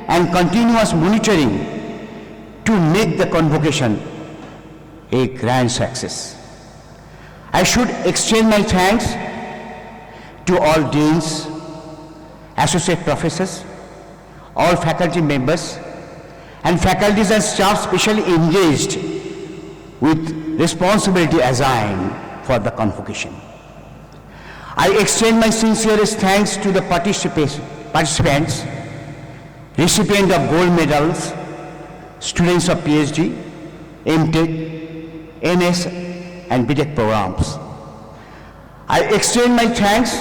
and continuous monitoring to make the convocation a grand success. I should extend my thanks to all deans, associate professors, all faculty members, and faculties and staff specially engaged with responsibility assigned for the convocation. I extend my sincerest thanks to the participants, recipients of gold medals, students of PhD, MTech, MS, and BTech programs. I extend my thanks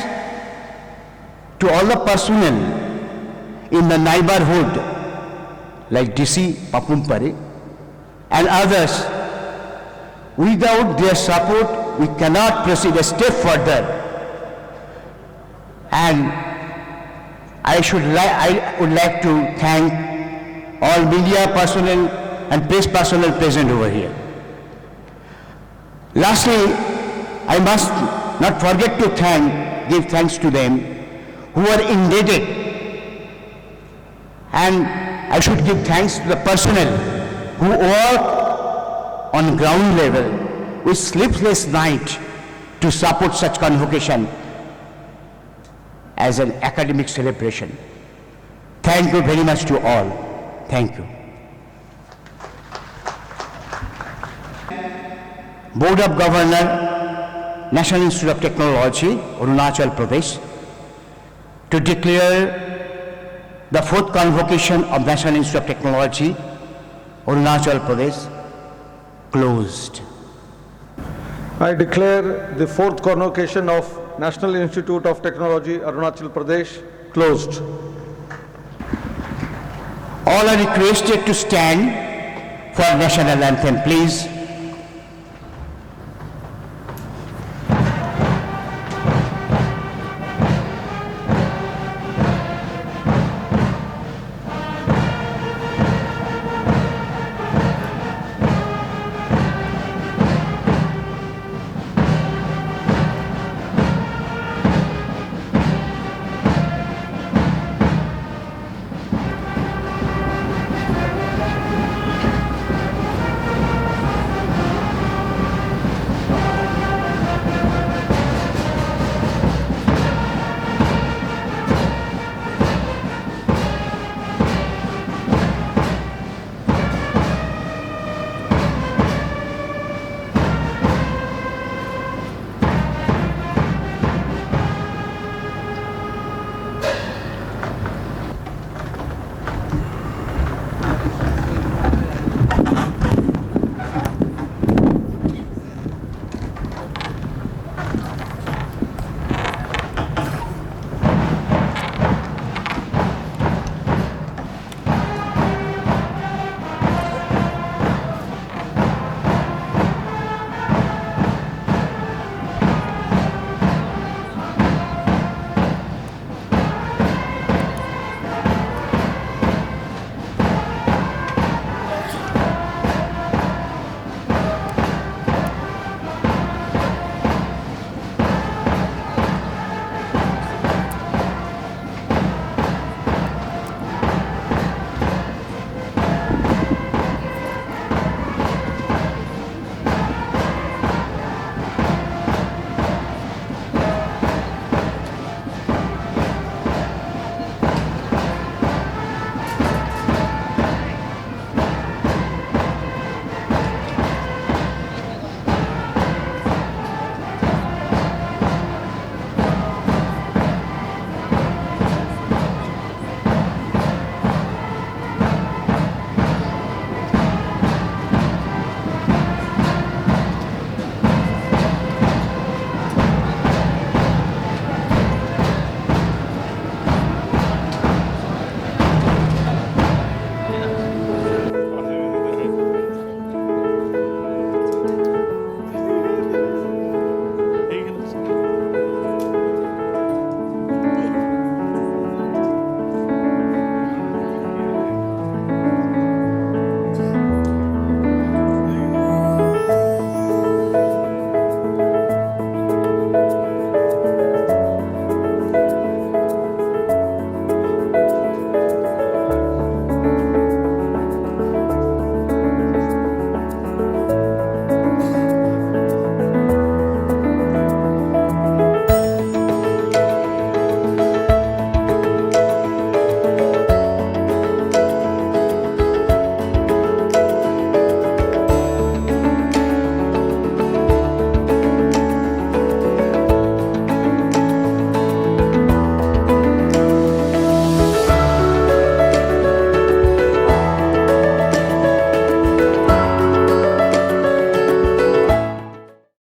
to all the personnel in the neighborhood like DC Papumpare and others. Without their support, we cannot proceed a step further. And I would like to thank all media personnel and press personnel present over here. Lastly, I must not forget to give thanks to them who are indebted, and I should give thanks to the personnel who work on ground level with sleepless night to support such convocation as an academic celebration. Thank you very much to all. Thank you. Board of Governors, National Institute of Technology, Arunachal Pradesh, to declare the fourth convocation of National Institute of Technology, Arunachal Pradesh, closed. I declare the fourth convocation of National Institute of Technology, Arunachal Pradesh, closed. All are requested to stand for national anthem, please.